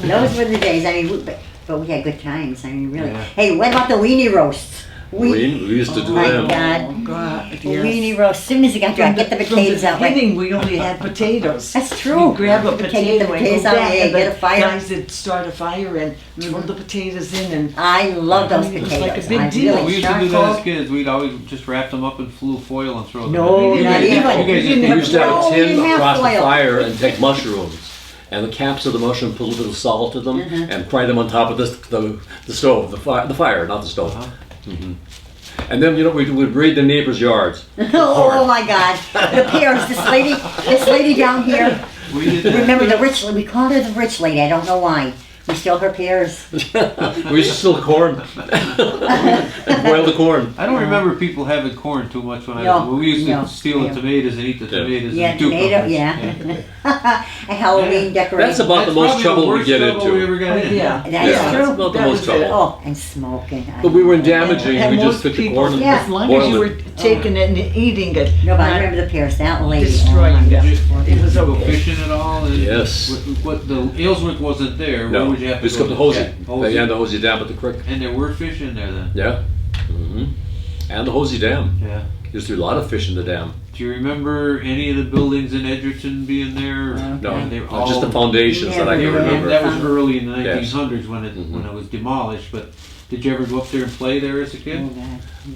C: Those were the days. I mean, but we had good times. I mean, really.
A: Yeah.
C: Hey, what about the weenie roasts?
B: We used to do
C: my
B: them.
C: God.
D: Oh, God,
C: Weenie roast. As soon as he got dry, get the potatoes
D: From
C: out.
D: the beginning, we only had potatoes.
C: That's true.
D: You grab a
C: Okay, get the
D: potato and
C: potatoes
D: go
C: out,
D: back,
C: yeah,
D: and
C: get a
D: the
C: fire.
D: guys would start a fire and throw the potatoes in, and
C: I love those
D: It was
C: potatoes.
D: like a big
C: I
D: deal.
C: really
A: We used to do that
C: charcoal.
A: as kids. We'd always just wrap them up in blue foil and throw them.
C: No,
A: in. You
C: not
A: guys-
C: even.
A: You guys
D: We
A: didn't
D: didn't
B: We
A: have
B: used to have
C: No,
B: a
C: we
B: tin
C: didn't have
B: across the
C: foil.
B: fire and take mushrooms. And the caps of the mushroom, put a little bit of salt to them, and fry them on top of the stove, the fire, not the stove. And then we would raid the neighbors' yards.
C: Oh my God. The pears. This lady down here.
A: We did that.
C: Remember the rich? We called her the rich lady. I don't know why. We stole her pears.
B: We used to steal corn, boil the corn.
A: I don't remember people having corn too much when I
C: No,
A: was. Well, we used to
C: no,
A: steal the
C: no.
A: tomatoes and eat the
B: Yeah.
A: tomatoes
C: Yeah,
A: and
C: tomato.
A: cucumbers.
C: Yeah. A Halloween decoration.
B: That's about the
A: That's
B: most
A: probably
B: trouble
A: the
B: we
A: worst
B: get
A: trouble we
B: into.
A: ever got in.
D: yeah.
C: That's
B: Yeah,
C: true.
B: that's about the
D: That
B: most
D: was it.
B: trouble.
C: Oh, and smoking.
B: But we were damaging.
D: And
B: We just
D: most
B: took the
D: people,
B: corn and
C: Yeah.
D: as long as you
B: boiled
D: were
B: it.
D: taking it and eating it,
C: No, but I
D: not
C: remember the pears. That lady.
D: destroying
C: oh, my
D: them.
C: God.
D: It was
A: Did you go
D: okay.
A: fishing at all? And
B: Yes.
A: What the Ayleswick wasn't there. Where
B: No,
A: would you have to
B: just
A: go?
B: come to Hosey.
A: Yeah,
B: They had the Hosey Dam at the creek.
A: And there were fish in there then.
B: Yeah. And the Hosey Dam.
A: Yeah.
B: Used to do a lot of fish in the dam.
A: Do you remember any of the buildings in Edgerton being there?
B: No,
A: they were
B: just the foundations that I
C: Yeah,
B: can
C: they were-
B: remember.
A: That was early in the
B: Yes.
A: 1900s when it was demolished. But did you ever go up there and play there as a kid?
C: Oh, God.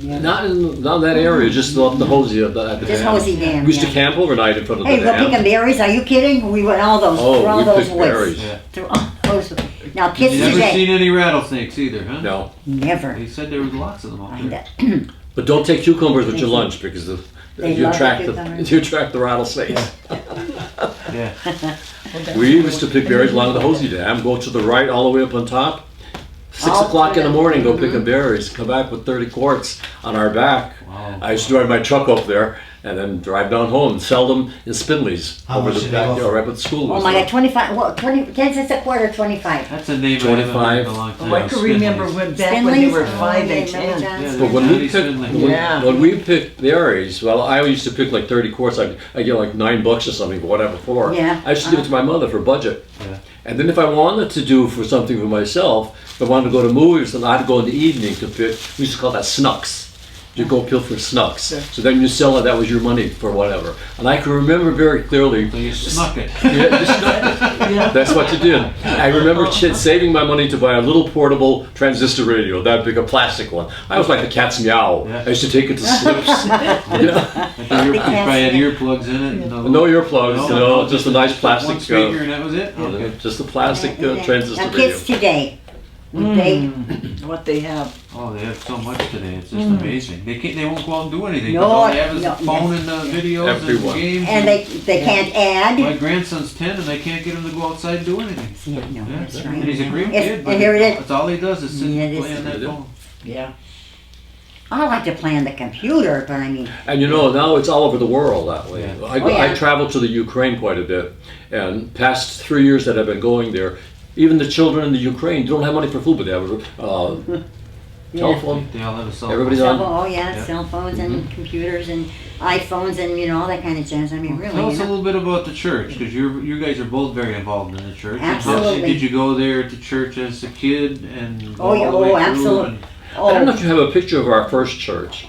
C: Yeah.
B: Not in that area, just up the Hosey at the
C: Just
B: dam.
C: Hosey Dam.
B: We used to
C: yeah.
B: camp overnight in front of
C: Hey,
B: the
C: go
B: dam.
C: picking berries? Are you kidding? We went all those
B: Oh,
C: through all
B: we
C: those
B: picked
C: woods.
B: berries.
A: Yeah.
C: Through all those. Now kids
A: You never
C: today.
A: seen any rattlesnakes either, huh?
B: No,
C: Never.
A: They said there was lots of them up there.
B: but don't take cucumbers with your lunch because
C: They
B: you
C: love
B: attract
C: the
B: the
C: cucumbers.
B: you attract the rattlesnakes.
A: Yeah.
B: We used to pick berries along the Hosey Dam, go to the right all the way up on top. 6
C: All
B: o'clock in the
C: through
B: morning, go
C: the-
B: picking berries, come back with 30 quarts on our back.
A: Wow.
B: I used to drive my truck up there and then drive down home and sell them in Spindleys
E: How
B: over
E: much
B: the
E: did they go
B: backyard,
E: for?
B: right by the school.
C: Oh
B: was
C: my
B: there.
C: God, 25. Well, 10 cents a quarter, 25.
A: That's a name I haven't heard
B: 25.
A: in a long time.
D: Oh, I can remember when back when they
C: Spindleys?
D: were
C: Oh,
D: 5
C: yeah,
D: and
C: remember
D: 10.
C: John's?
A: Yeah,
B: But when we
A: Johnny
B: picked
A: Spindley.
D: Yeah.
B: when we picked berries, well, I used to pick like 30 quarts. I get like $9 or something, whatever for.
C: Yeah.
B: I used to give it to my mother for budget.
A: Yeah.
B: And then if I wanted to do for something for myself, if I wanted to go to movies, then I'd go in the evening to pick. We used to call that snucks. You go pill for snucks.
D: Yeah.
B: So then you sell it. That was your money for whatever. And I can remember very clearly.
A: So you snuck it.
B: Yeah, you snuck it.
D: Yeah.
B: That's what you did. I remember saving my money to buy a little portable transistor radio, that big, a plastic one. I was like the cat's meow.
A: Yeah.
B: I used to take it to slips. You know?
A: You probably had earplugs in it. And
B: No earplugs, just a nice plastic.
A: One speaker and that was it? Okay.
B: Just a plastic
C: Yeah.
B: transistor
C: Now
B: radio.
C: kids today, they
D: What they have.
A: Oh, they have so much today. It's just amazing. They can't. They won't go out and do anything.
C: No,
A: 'cause all they have is
C: no,
A: a phone and the videos
B: Everyone.
A: and games.
C: and they can't add.
A: My grandson's 10 and they can't get him to go outside and do anything.
C: Yeah, no,
A: Yeah.
C: that's
A: And
C: right.
A: he's a great
C: Yes,
A: kid, but
C: here it is.
A: that's all he does is sit
C: Yeah,
A: and
C: it
A: play
C: is.
A: on that
B: Yeah.
A: phone.
D: Yeah.
C: I like to play on the computer, but I mean,
B: And now it's all over the world that way.
A: Yeah.
B: I,
C: Oh, yeah.
B: I traveled to the Ukraine quite a bit, and past 3 years that I've been going there, even the children in the Ukraine don't have money for food, but they have a telephone.
A: They all have a cell phone.
B: Everybody's
C: cell
B: on.
C: phone, oh yeah,
A: Yeah.
C: cell phones and computers and iPhones and all that kind of jazz. I mean, really,
A: Tell us
C: you
A: a
C: know.
A: little bit about the church, because you guys are both very involved in the church. And how-
C: Absolutely.
A: Did you go there to church as a kid and go
C: Oh, yeah,
A: all the way
C: oh,
A: through?
C: absolutely.
A: And
B: I don't know
C: Oh,
B: if you have a picture of our first church.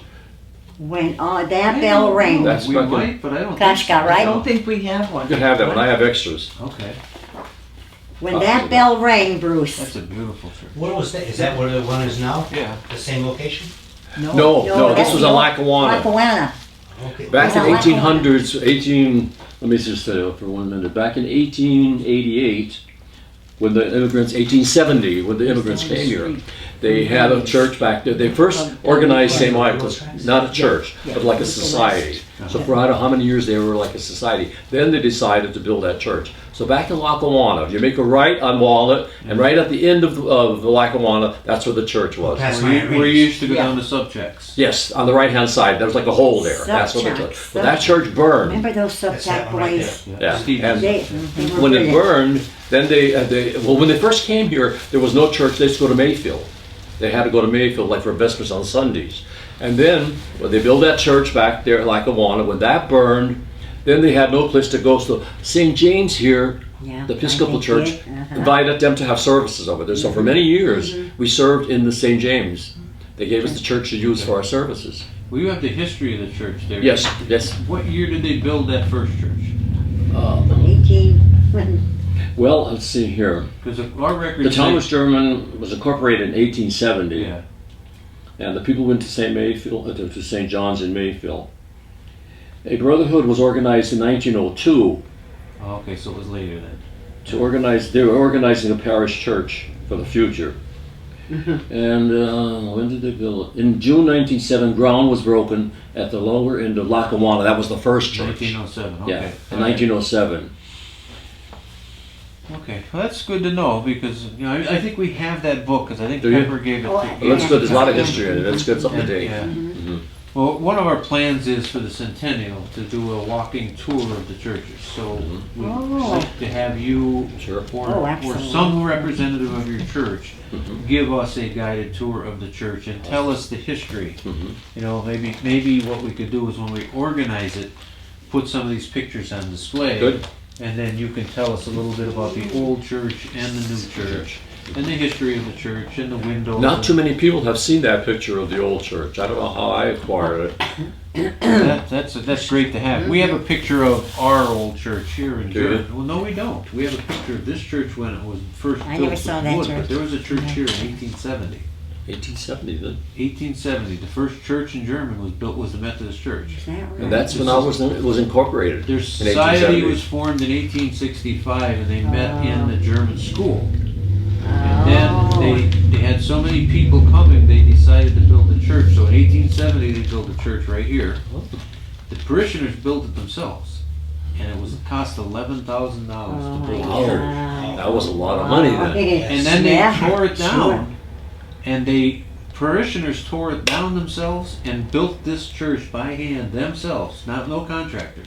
C: when that bell rang,
B: That's
A: we
B: fucking-
A: might, but I don't
C: Kashka,
A: think so.
D: I
C: right?
D: don't think we have one.
B: You can have that one. I have extras.
A: Okay,
C: when that bell rang, Bruce.
A: that's a beautiful church.
E: What was that? Is that where the one is now?
A: Yeah.
E: The same location?
B: No, this
C: that's
B: was
C: the
B: in
C: old-
B: Lackawanna.
C: Lackawanna.
E: Okay.
B: Back in
C: Was it
B: 1800s, let me just say for 1 minute. Back in 1888, when the immigrants, 1870, when the immigrants came here, they had a church back there. They first organized St. Michael's, not a church, but like a society. So for I don't know how many years they were like a society. Then they decided to build that church. So back in Lackawanna, you make a right on Walnut, and right at the end of the Lackawanna, that's where the church was.
E: Past
A: Where you used to go
D: Yeah.
A: down to subjects.
B: Yes, on the right-hand side, there was like a hole there. That's what the church.
C: Subjects.
B: Well, that church burned.
C: Remember those
E: That's that
C: subjack
E: one right
C: boys?
B: Yeah,
A: Steve.
B: and
C: They were
B: when it
C: brilliant.
B: burned, then when they first came here, there was no church. They used to go to Mayfield. They had to go to Mayfield like for Vespers on Sundays. And then when they built that church back there at Lackawanna, when that burned, then they had no place to go. So St. James here,
C: Yeah,
B: the Episcopal
C: I think
B: Church,
C: it,
B: invited them to have services over there. So for many years, we served in the St. James. They gave us the church to use for our services.
A: Well, you have the history of the church there.
B: Yes, yes.
A: What year did they build that first church?
C: 18.
B: Well, let's see here.
A: Because our records
B: The town
A: say-
B: of Sturman was incorporated in 1870,
A: Yeah.
B: and the people went to St. Mayfield, to St. John's in Mayfield. A brotherhood was organized in 1902
A: Oh, okay, so it was later then.
B: to organize. They were organizing a parish church for the future. And when did they build it? In June 1907, ground was broken at the lower end of Lackawanna. That was the first church.
A: 1907. Okay.
B: Yeah, in
A: All right.
B: 1907.
A: Okay, well, that's good to know because I think we have that book because I think
B: Do you?
A: Pepper gave it.
C: Oh,
A: to
B: Well, that's good. There's a lot of history in it. That's good. It's up to date.
A: Yeah.
B: Mhm.
A: Well, one of our plans is for the centennial to do a walking tour of the churches. So we'd
C: Oh.
A: like to have you
B: Sure.
A: or,
C: Oh,
A: or
C: excellent.
A: some representative of your church
B: Mhm.
A: give us a guided tour of the church and tell us the history.
B: Mhm.
A: You know, maybe what we could do is when we organize it, put some of these pictures on display.
B: Good.
A: And then you can tell us a little bit about the old church and the new church and the history of the church and the windows.
B: Not too many people have seen that picture of the old church. I don't know how I acquired it.
A: That's great to have. We have a picture of our old church here in
B: Do you?
A: Germany. Well, no, we don't. We have a picture of this church when it was first
C: I
A: built
C: never
A: with
C: saw that
A: wood,
C: church.
A: but there was a church here in 1870.
B: 1870 then.
A: 1870. The first church in Germany was the Methodist Church.
C: Is that right?
B: And that's when it was incorporated.
A: Their
B: in
A: society
B: 1870.
A: was formed in 1865, and they met in the German school.
C: Oh.
A: And then they had so many people coming, they decided to build a church. So in 1870, they built a church right here. The parishioners built it themselves, and it was cost $11,000
C: Oh
A: to
C: my
A: build
B: Wow.
A: a church.
C: God.
B: That was a lot of money then.
A: And then they
C: Yeah,
A: tore it down,
C: sure.
A: and they parishioners tore it down themselves and built this church by hand themselves, no contractor.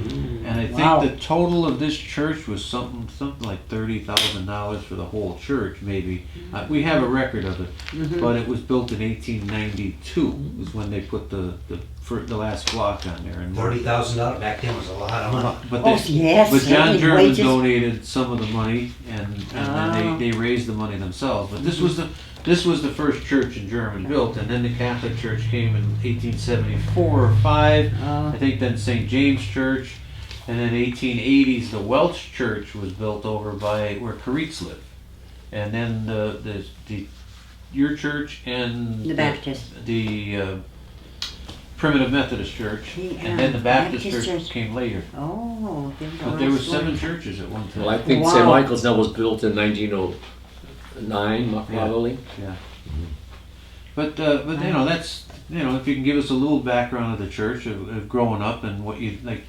A: And I think
C: Wow.
A: the total of this church was something like $30,000 for the whole church, maybe. We have a record of it, but it was built in 1892. Was when they put the last block on there. And
E: $30,000 back then was a lot of money.
A: but
C: Oh,
A: they,
C: yes.
A: but John
C: certainly
A: German
C: wages.
A: donated some of the money, and then they raised the money themselves. But this was the first church in German built, and then the Catholic Church came in 1874 or 5. I think then St. James Church, and then 1880s the Welsh Church was built over by where Caritz lived, and then your church and
C: The Baptist.
A: the Primitive Methodist Church,
C: The,
A: and then the Baptist
C: Baptist
A: Church
C: Church.
A: came later.
C: Oh,
A: But there were 7 churches at one time.
B: Well, I think
C: Wow.
B: St. Michael's now was built in 1909, probably.
A: Yeah. But you know, that's, if you can give us a little background of the church of growing up and what you like,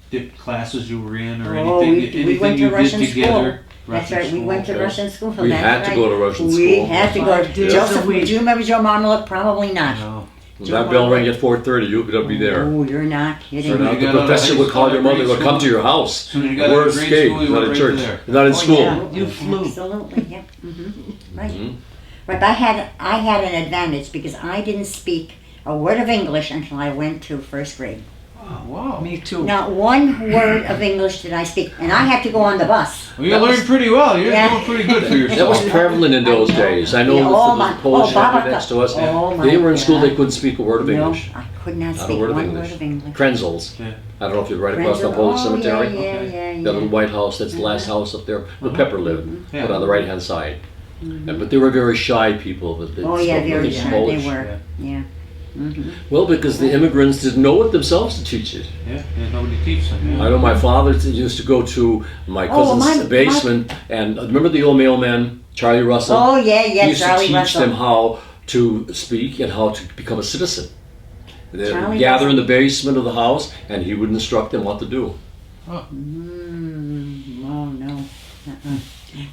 A: the classes you were in or
C: Oh,
A: anything
C: we went to
A: you
C: Russian
A: did together.
C: That's right, we went to
B: yes.
C: Russian school.
B: We
C: That's
B: had to
C: right.
B: go to Russian
C: We
B: school.
C: had to go.
D: 5 days
C: Joseph,
D: a week.
C: do you remember Joe Marmaluk? Probably not.
A: No.
B: When that bell rang at 4:30, you could be there.
C: Oh, you're not
A: So
C: kidding.
A: you
B: The
A: got out of
B: professor
A: high
B: would call
A: school,
B: your mother,
A: grade
B: would come to
A: school.
B: your house.
A: Soon as you got out of
B: Where's
A: grade
B: Skate?
A: school, you
B: Not
A: went
B: in
A: right
B: church.
A: there.
B: You're not in
C: Oh,
B: school.
C: yeah.
D: You flew.
C: Absolutely, yeah. Right.
B: Mhm.
C: Right, but I had an advantage because I didn't speak a word of English until I went to first grade.
A: Wow.
D: Me too.
C: Not one word of English did I speak, and I had to go on the bus.
A: Well, you learned pretty well. You're
C: Yeah.
A: doing pretty good for yourself.
B: That was prevalent in those days. I know
C: Yeah, oh
B: that
C: my-
B: the Polish
C: oh,
B: family
C: Baba-
B: next to us,
C: oh my
B: they were in school,
C: God.
B: they couldn't speak a word of
C: No,
B: English.
C: I could not
B: Not a
C: speak
B: word of
C: one
B: English.
C: word of English.
B: Krenzels.
A: Yeah.
B: I don't know if you're right across the
C: Friends of-
B: Polish
C: oh,
B: cemetery.
C: Yeah,
B: That little white house, that's the last house up there, where Pepper lived,
A: Yeah.
B: but on the right-hand side. But they were very shy people. But they
C: Oh, yeah,
B: spoke
C: very
B: nothing
C: sure
B: Polish.
C: they were. Yeah. Mhm.
B: Well, because the immigrants didn't know it themselves to teach it.
A: Yeah, nobody teaches them. Yeah.
B: I know my father used to go to my cousin's
C: my-
B: basement, and remember the old mailman, Charlie Russell?
C: Oh, yeah,
B: He
C: yeah,
B: used
C: Charlie
B: to teach
C: Russell.
B: them how to speak and how to become a citizen. They would
C: Charlie
B: gather in
C: Russell.
B: the basement of the house, and he would instruct them what to do.
C: Oh, no. Uh-uh.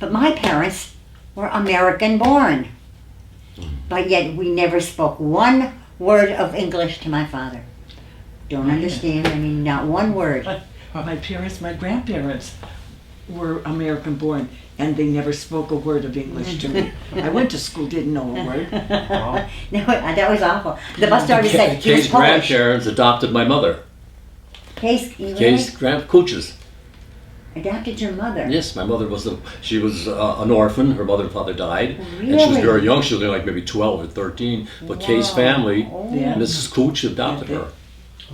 C: But my parents were American born. But yet we never spoke one word of English to my father. Don't understand, I mean, not one word.
D: My parents, my grandparents were American born, and they never spoke a word of English to me. I went to school, didn't know a word.
C: No, that was awful. The bus driver said he was
B: Kay's
C: Polish.
B: grandparents adopted my mother.
C: Case, you
B: Kay's Cooches.
C: Adopted your mother?
B: Yes, my mother was she was an orphan. Her mother and father died, and she was
C: Really?
B: very young. She was only like maybe 12 or 13. But Kay's
C: Wow.
B: family,
C: Oh.
D: Yeah.
B: Mrs. Cooch, adopted
D: Yeah,
B: her.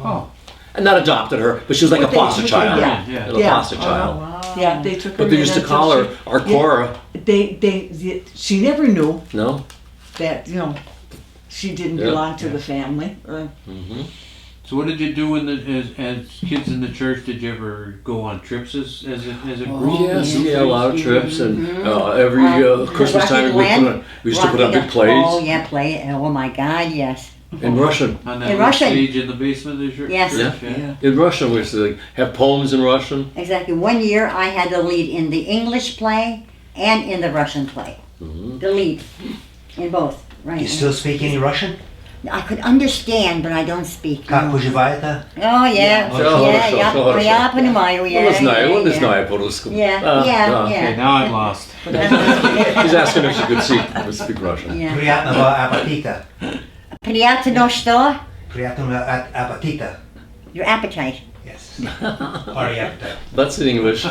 A: Oh,
B: And not adopted her, but she was like a
D: But they-
B: foster child.
D: yeah,
A: yeah.
B: A
D: Yeah.
B: foster child.
C: Wow.
D: Yeah, they took her.
B: But they
D: in
B: used to
D: until
B: call her
D: she-
B: our Cora.
D: She never knew
B: No?
D: that she didn't
B: Yeah.
D: belong to the family.
B: Hmm.
A: so what did you do as kids in the church? Did you ever go on trips as a group?
B: Yes,
A: and do
B: yeah, a lot of
A: things?
B: trips, and every Christmas
C: Rocky
B: time
C: Glen?
B: we used to put on
C: Rocky-
B: big plays
C: Oh, yeah, play. Oh, my God, yes.
B: in Russian.
A: On that
C: In
A: little
C: Russian.
A: stage in the basement of the church?
C: Yes.
B: Yeah.
A: Yeah.
B: In Russian, we used to have poems in Russian.
C: Exactly. One year I had the lead in the English play and in the Russian play.
B: Mhm.
C: The lead in both. Right.
E: You still speak any Russian?
C: I could understand, but I don't speak.
E: Как
C: no.
E: поживаете?
C: Oh, yeah.
B: Хорошо,
C: Yeah,
B: хорошо.
C: я понимаю, yeah.
B: Не знаю, он не
C: yeah.
B: знает по-русски.
C: Yeah,
B: Ah,
C: yeah,
B: ah.
C: yeah.
A: Okay, now I'm lost.
B: He's asking if she could speak Russian.
C: Yeah.
E: Приятного аппетита.
C: Приятно что?
E: Приятного аппетита.
C: Your appetite.
E: Yes. Party appetite.
B: That's in English.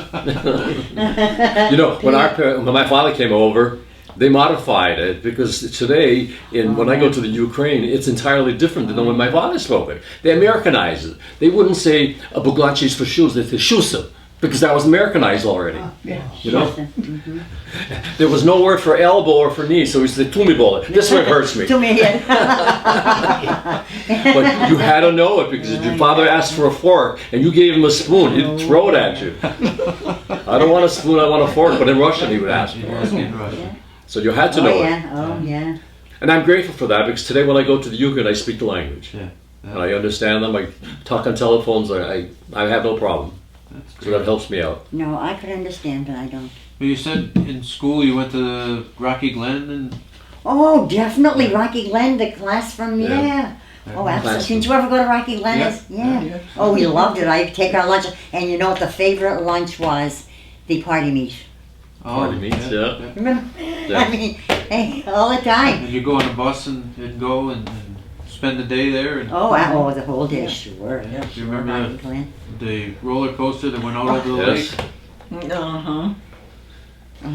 B: You know, when my father came over, they modified it because today, when I go to the Ukraine, it's entirely different than when my father spoke it. They Americanized it. They wouldn't say buglachis for shoes; they say shusa because that was Americanized already. You know, there was no word for elbow or for knee, so we said tumibol. This one hurts me.
C: To me, yeah.
B: But you had to know it because if your father asked for a fork and you gave him a spoon, he'd throw it at you. I don't want a spoon, I want a fork. But in Russian, he would ask
A: You're
B: for it.
A: asking Russian.
B: So you had to
C: Oh,
B: know it.
C: yeah. Oh, yeah.
B: And I'm grateful for that because today when I go to the Ukraine, I speak the language.
A: Yeah.
B: And I understand them. I talk on telephones. I have no problem.
A: That's
B: So that helps me out.
C: No, I could understand, but I don't.
A: Well, you said in school you went to Rocky Glen and
C: Oh, definitely Rocky Glen, the class from,
B: Yeah.
C: yeah. Oh, absolutely.
B: Class.
C: Didn't you ever go to Rocky Glen?
A: Yeah.
C: Yeah. Oh, we loved it. I'd take our lunch. And you know what the favorite lunch was? The party meat.
B: Party meats, yeah.
C: Remember?
B: Yeah.
C: I mean, hey, all the time.
A: And you go on a bus and go and spend the day there and
C: Oh, the whole day, sure.
D: Yeah.
A: Do you remember
C: Rocky Glen.
A: the roller coaster that went out over the
B: Yes.
A: lake.
D: Uh-huh.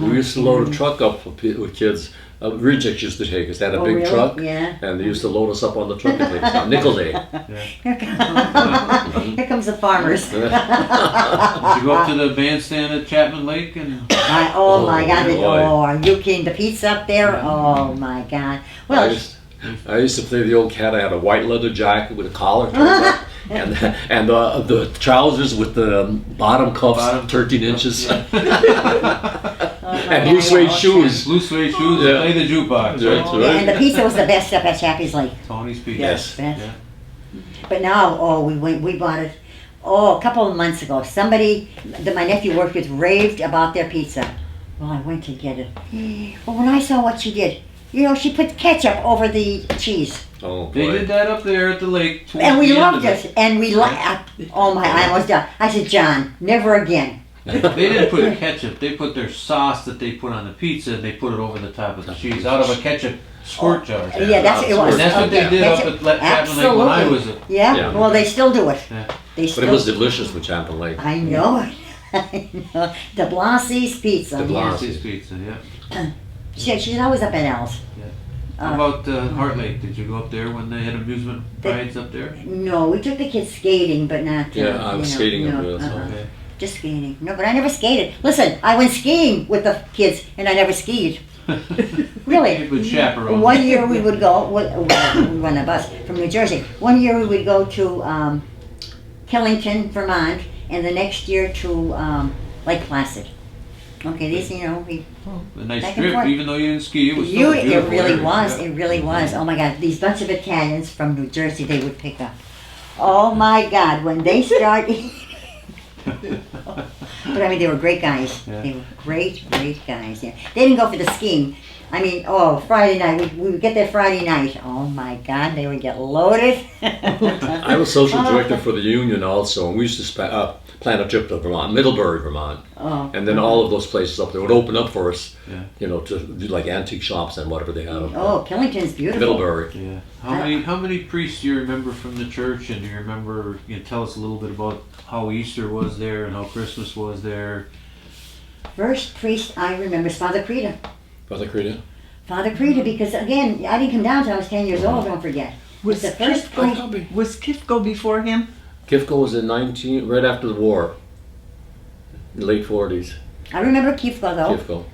B: We used to load a truck up with kids. Rejects used to take us. They had a
C: Oh,
B: big
C: really?
B: truck.
C: Yeah.
B: And they used to load us up on the truck and take us out. Nickel day.
C: Here comes the farmers.
A: Did you go up to the bandstand at Chapman Lake and
C: Oh my God!
B: boy.
C: Oh, are you kidding? The pizza up there? Oh my God! Well,
B: I used to play the old cat. I had a white leather jacket with a collar turned up, and the trousers with the bottom cuffs
A: Bottom.
B: 13 inches,
A: Yeah.
B: and blue suede shoes.
A: blue suede shoes
B: Yeah.
A: and play the jukebox.
B: Yeah,
A: Right?
B: that's
C: yeah, and
B: right.
C: the pizza was the best up at Chappie's Lake.
A: Tony's Pizza.
B: Yes.
C: Best.
A: Yeah.
C: But now, we bought it. Oh, a couple of months ago, somebody that my nephew worked with raved about their pizza. Well, I went to get it. Well, when I saw what she did, she put ketchup over the cheese,
B: Oh
A: They
B: boy.
A: did that up there at the lake. towards
C: and we
A: the end
C: loved
A: of
C: it. And we oh my! I almost died. I said, John, never again.
A: They didn't put ketchup. They put their sauce that they put on the pizza and they put it over the top of the cheese out of a ketchup squirt jar.
C: Yeah, that's it was.
A: And that's what they did up
C: Ketchup.
A: at Chapman Lake when I was a
C: Yeah.
B: Yeah.
C: Well, they still do it.
A: Yeah.
C: They
B: But
C: still.
B: it was delicious with Champlain Lake.
C: I know it. I know. De Blassie's Pizza.
B: De
C: yeah.
B: Blasie's.
A: Pizza, yeah.
C: She's always up at Al's.
A: How about Heart Lake? Did you go up there when they had amusement rides up there?
C: No, we took the kids skating, but not.
B: Yeah, I was skating
C: no,
B: up there, so.
A: Okay.
C: Just skating. No, but I never skated. Listen, I went skiing with the kids, and I never skied. Really.
A: With chaperones.
C: One year we would go. We went on a bus from New Jersey. One year we would go to Killington, Vermont, and the next year to Lake Placid. Okay, these, we.
A: A nice
C: Back and
A: trip,
C: forth.
A: even though you didn't ski. It was still a
C: It
A: beautiful
C: really
A: area.
C: was.
A: Yeah.
C: It really was. Oh my God, these bunch of Italians from New Jersey, they would pick up. Oh my God, when they start eating. But I mean, they were great guys.
A: Yeah.
C: They were great guys. Yeah, they didn't go for the skiing. I mean, oh, Friday night, we would get there Friday night. Oh my God, they would get loaded.
B: I was social director for the union also, and we used to plan a trip to Vermont, Middlebury, Vermont.
C: Oh,
B: And then all of those places up there would open up for us,
A: Yeah.
B: you know, to do like antique shops and whatever they had up there.
C: oh, Killington's beautiful.
B: Middlebury.
A: Yeah. How many priests do you remember from the church, and do you remember? Tell us a little bit about how Easter was there and how Christmas was there.
C: First priest I remember is Father Creta.
B: Father Creta?
C: Father Creta, because again, I didn't come down until I was 10 years old, don't forget.
D: Was
C: the first priest.
D: Was Kifko before him?
B: Kifko was in right after the war, in the late 40s.
C: I remember Kifko though.
B: Kifko.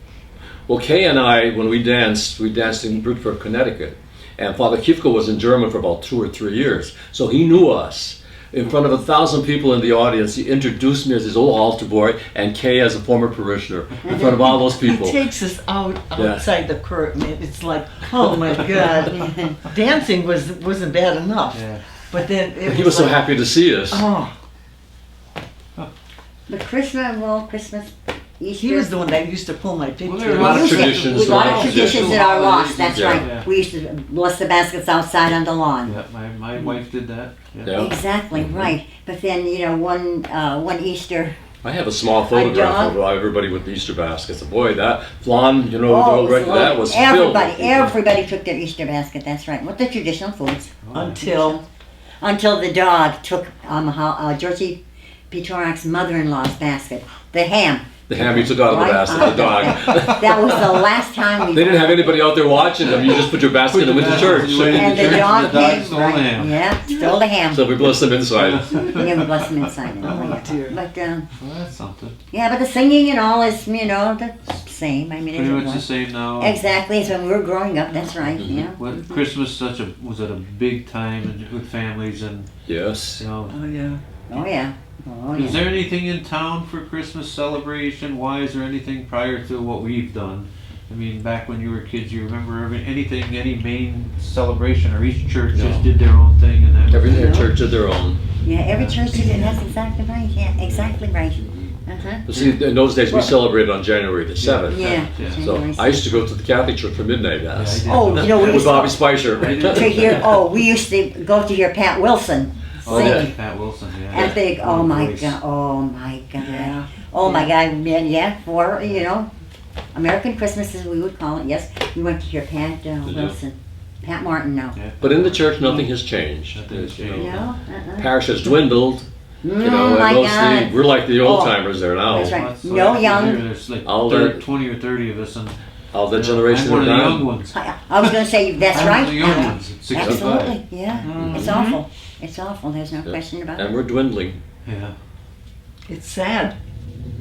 B: Well, Kay and I, when we danced in Brookford, Connecticut. And Father Kifko was in German for about 2 or 3 years. So he knew us. In front of 1,000 people in the audience, he introduced me as his old altar boy and Kay as a former parishioner in front of all those people.
D: He takes us outside the curtain. It's like, oh my God. Dancing wasn't bad enough.
A: Yeah.
D: But then
B: He was so
D: like,
B: happy to see us.
D: Oh,
C: But Christmas, Easter.
D: he was the one that used to pull my picture.
A: Well, there are
B: A lot of
C: used to-
B: traditions.
C: A lot of traditions that are lost, that's
A: Yeah.
C: right.
A: Yeah.
C: We used to bless the baskets outside on the lawn.
A: Yeah, my wife did that.
B: Yeah.
C: Exactly, right. But then, one Easter,
B: I have a small photograph
C: dog.
B: of everybody with Easter baskets. Boy, that lawn, the
C: it was
B: record, that was filled.
C: everybody,
B: with people.
C: everybody took their Easter basket, that's right. With the traditional foods.
D: Until
C: The dog took Georgie Petorak's mother-in-law's basket, the ham.
B: The ham you took out of the
C: Right
B: basket,
C: on.
B: the dog.
C: That was the last time we.
B: They didn't have anybody out there watching them. You just put your basket and went to church.
C: And the dog came,
A: stole the
C: right,
A: ham.
C: yeah, stole the ham.
B: So we blessed them inside.
C: Yeah, we blessed them inside.
D: Oh, dear.
C: But,
A: Well, that's something.
C: yeah, but the singing and all is, the same. I mean,
A: Pretty
C: it
A: much the
C: was.
A: same now.
C: Exactly, it's when we were growing up, that's right, yeah.
A: What Christmas was it a big time with families and
B: Yes.
D: Oh yeah.
C: Oh, yeah. Oh,
A: Is
C: yeah.
A: there anything in town for Christmas celebration wise or anything prior to what we've done? I mean, back when you were kids, you remember any main celebration, or each church
B: No.
A: just did their own thing and that?
B: Every
C: No.
B: church did their own.
C: Yeah, every church did it, that's exactly right, yeah, exactly right. Uh-huh.
B: But see, in those days, we celebrated on January the 7th.
C: Yeah.
A: Yeah.
B: So
C: January
B: I used to go to the Catholic church for midnight
A: Yeah,
B: mass.
A: I did.
C: Oh, we
B: With
C: used
B: Bobby
C: to,
B: Spicer.
C: we used to go to hear Pat Wilson
A: Oh,
C: sing.
A: yeah, Pat Wilson, yeah.
C: And think, oh my
A: voice.
C: God, oh my God.
D: Yeah.
C: Oh my God, man, yeah, for, American Christmases, we would call it, yes. We went to hear Pat Wilson, Pat Martin now.
A: Yeah.
B: But in the church, nothing has changed.
A: Nothing has
B: You know,
A: changed.
C: No?
B: Parish has dwindled.
C: Oh
B: and
C: my
B: those
C: God.
B: we're like the old
C: Oh,
B: timers there now.
C: that's right.
A: Lots of-
C: No young.
A: There's like
B: All
A: 20 or 30 of us, and
B: All that generation
A: I'm one of
B: are
A: the
B: gone.
A: young ones.
C: I was gonna say, that's
A: I'm
C: right.
A: one of the young ones at 65.
C: Absolutely, yeah.
A: Mhm.
C: It's awful. It's awful, there's no question about
B: And
C: it.
B: we're dwindling.
A: Yeah.
D: It's sad.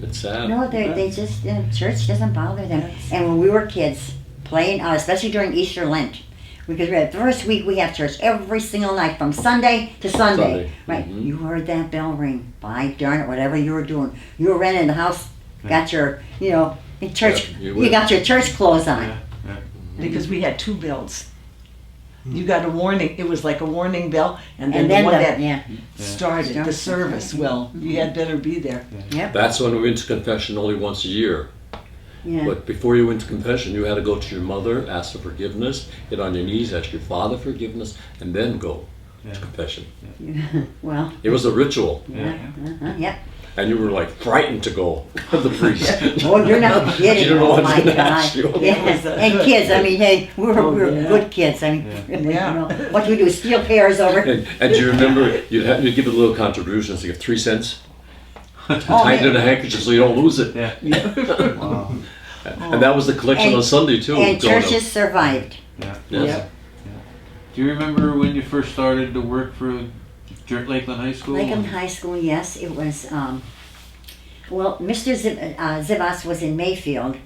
B: It's sad.
C: No, they just, church doesn't bother them. And when we were kids, playing, especially during Easter Lent, because the first week we have church every single night from Sunday to Sunday.
B: Sunday.
C: Right,
B: Mhm.
C: you heard that bell ring. By darn it, whatever you were doing. You were renting the house, got your, in church,
B: Yeah, you
C: you
B: would.
C: got your church clothes on.
A: Yeah. Yeah.
D: Because we had two bells. You got a warning. It was like a warning bell, and then,
C: And
D: the
C: then
D: one
C: the,
D: that
C: yeah,
D: started the service. Well, you had better be there.
C: yep,
B: That's when we went to confession only once a year.
C: yeah.
B: But before you went to confession, you had to go to your mother, ask for forgiveness, get on your knees, ask your father forgiveness, and then go
A: Yeah.
B: to confession.
C: Well,
B: It was a ritual,
A: Yeah.
C: yep.
B: and you were like frightened to go with the priest.
C: Oh, you're not kidding.
B: You don't know
C: Oh
B: what
C: my
B: he's gonna
C: God.
B: ask you.
C: Yeah. And kids, I mean, hey, we were,
D: Oh,
C: we were
D: yeah.
C: good kids. I mean,
D: Yeah.
C: what do we do? Steal pears over?
B: And do you remember, you'd give a little contribution, so you give 3 cents,
C: Oh,
B: tie it in a
C: man.
B: handkerchief so you don't lose it.
A: Yeah. Wow.
B: And that was the collection
C: And-
B: on Sunday too.
C: And
B: going up.
C: churches survived.
A: Yeah.
B: Yes.
A: Do you remember when you first started to work for Lakeland High School?
C: Lakeland High School, yes, it was, Mr. Zivas was in Mayfield,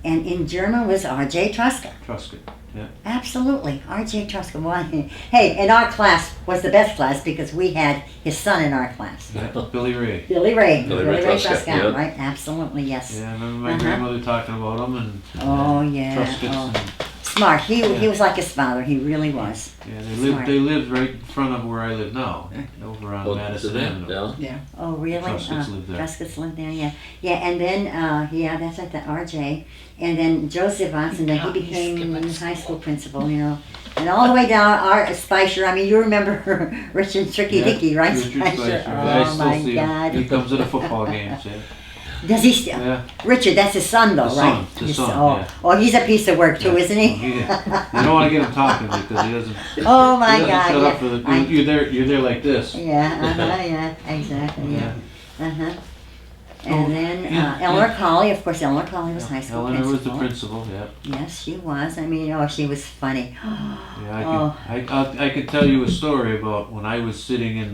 C: and in German was R.J. Truska.
A: Truscott. Yeah.
C: Absolutely, R.J. Truska. Well, hey, and our class was the best class because we had his son in our class.
A: Yeah. Billy Ray.
C: Billy Ray.
B: Billy Ray Truska, yeah.
C: Right? Absolutely, yes.
A: Yeah, I remember my
C: Uh-huh.
A: grandmother talking about him and
C: Oh, yeah.
A: Truscotts
C: Oh.
A: and
C: Smart. He was like his father. He really was.
A: Yeah, they
C: Smart.
A: lived right in front of where I live now, over on
B: Oh,
A: Madison
B: did they?
A: Avenue.
B: Yeah.
D: Yeah.
C: Oh, really?
A: Truscott's lived there.
C: Truscott's lived there, yeah. Yeah, and then, yeah, that's like the RJ. And then Joseph Watson, then he
D: God, he's
C: became
D: skipping
C: high school principal, you know. And all the way down, Art Spicer, I mean, you remember Richard Tricky
A: Yeah,
C: Dicky, right?
A: Richard
C: Spicer?
A: Spicer. I
C: Oh,
A: still
C: my
A: see him.
C: God.
A: He comes to the football games. Yeah.
C: Does he still?
A: Yeah.
C: Richard, that's his son, though,
A: The
C: right?
A: son, the
C: His-
A: son,
C: oh,
A: yeah.
C: oh, he's a piece of work, too,
A: Yeah.
C: isn't he?
A: You don't want to get him talking because he doesn't.
C: Oh, my
A: he doesn't
C: God.
A: shut
C: yeah.
A: up for the,
C: I-
A: you're there like this.
C: Yeah, yeah, exactly, yeah. Uh-huh. And
A: Oh,
C: then
A: yeah,
C: Eleanor
A: yeah.
C: Colley, of course, Eleanor Colley was high school
A: Eleanor
C: principal.
A: was the principal. Yeah.
C: Yes, she was. I mean, oh, she was funny.
A: Yeah, I could tell you a story about when I was sitting in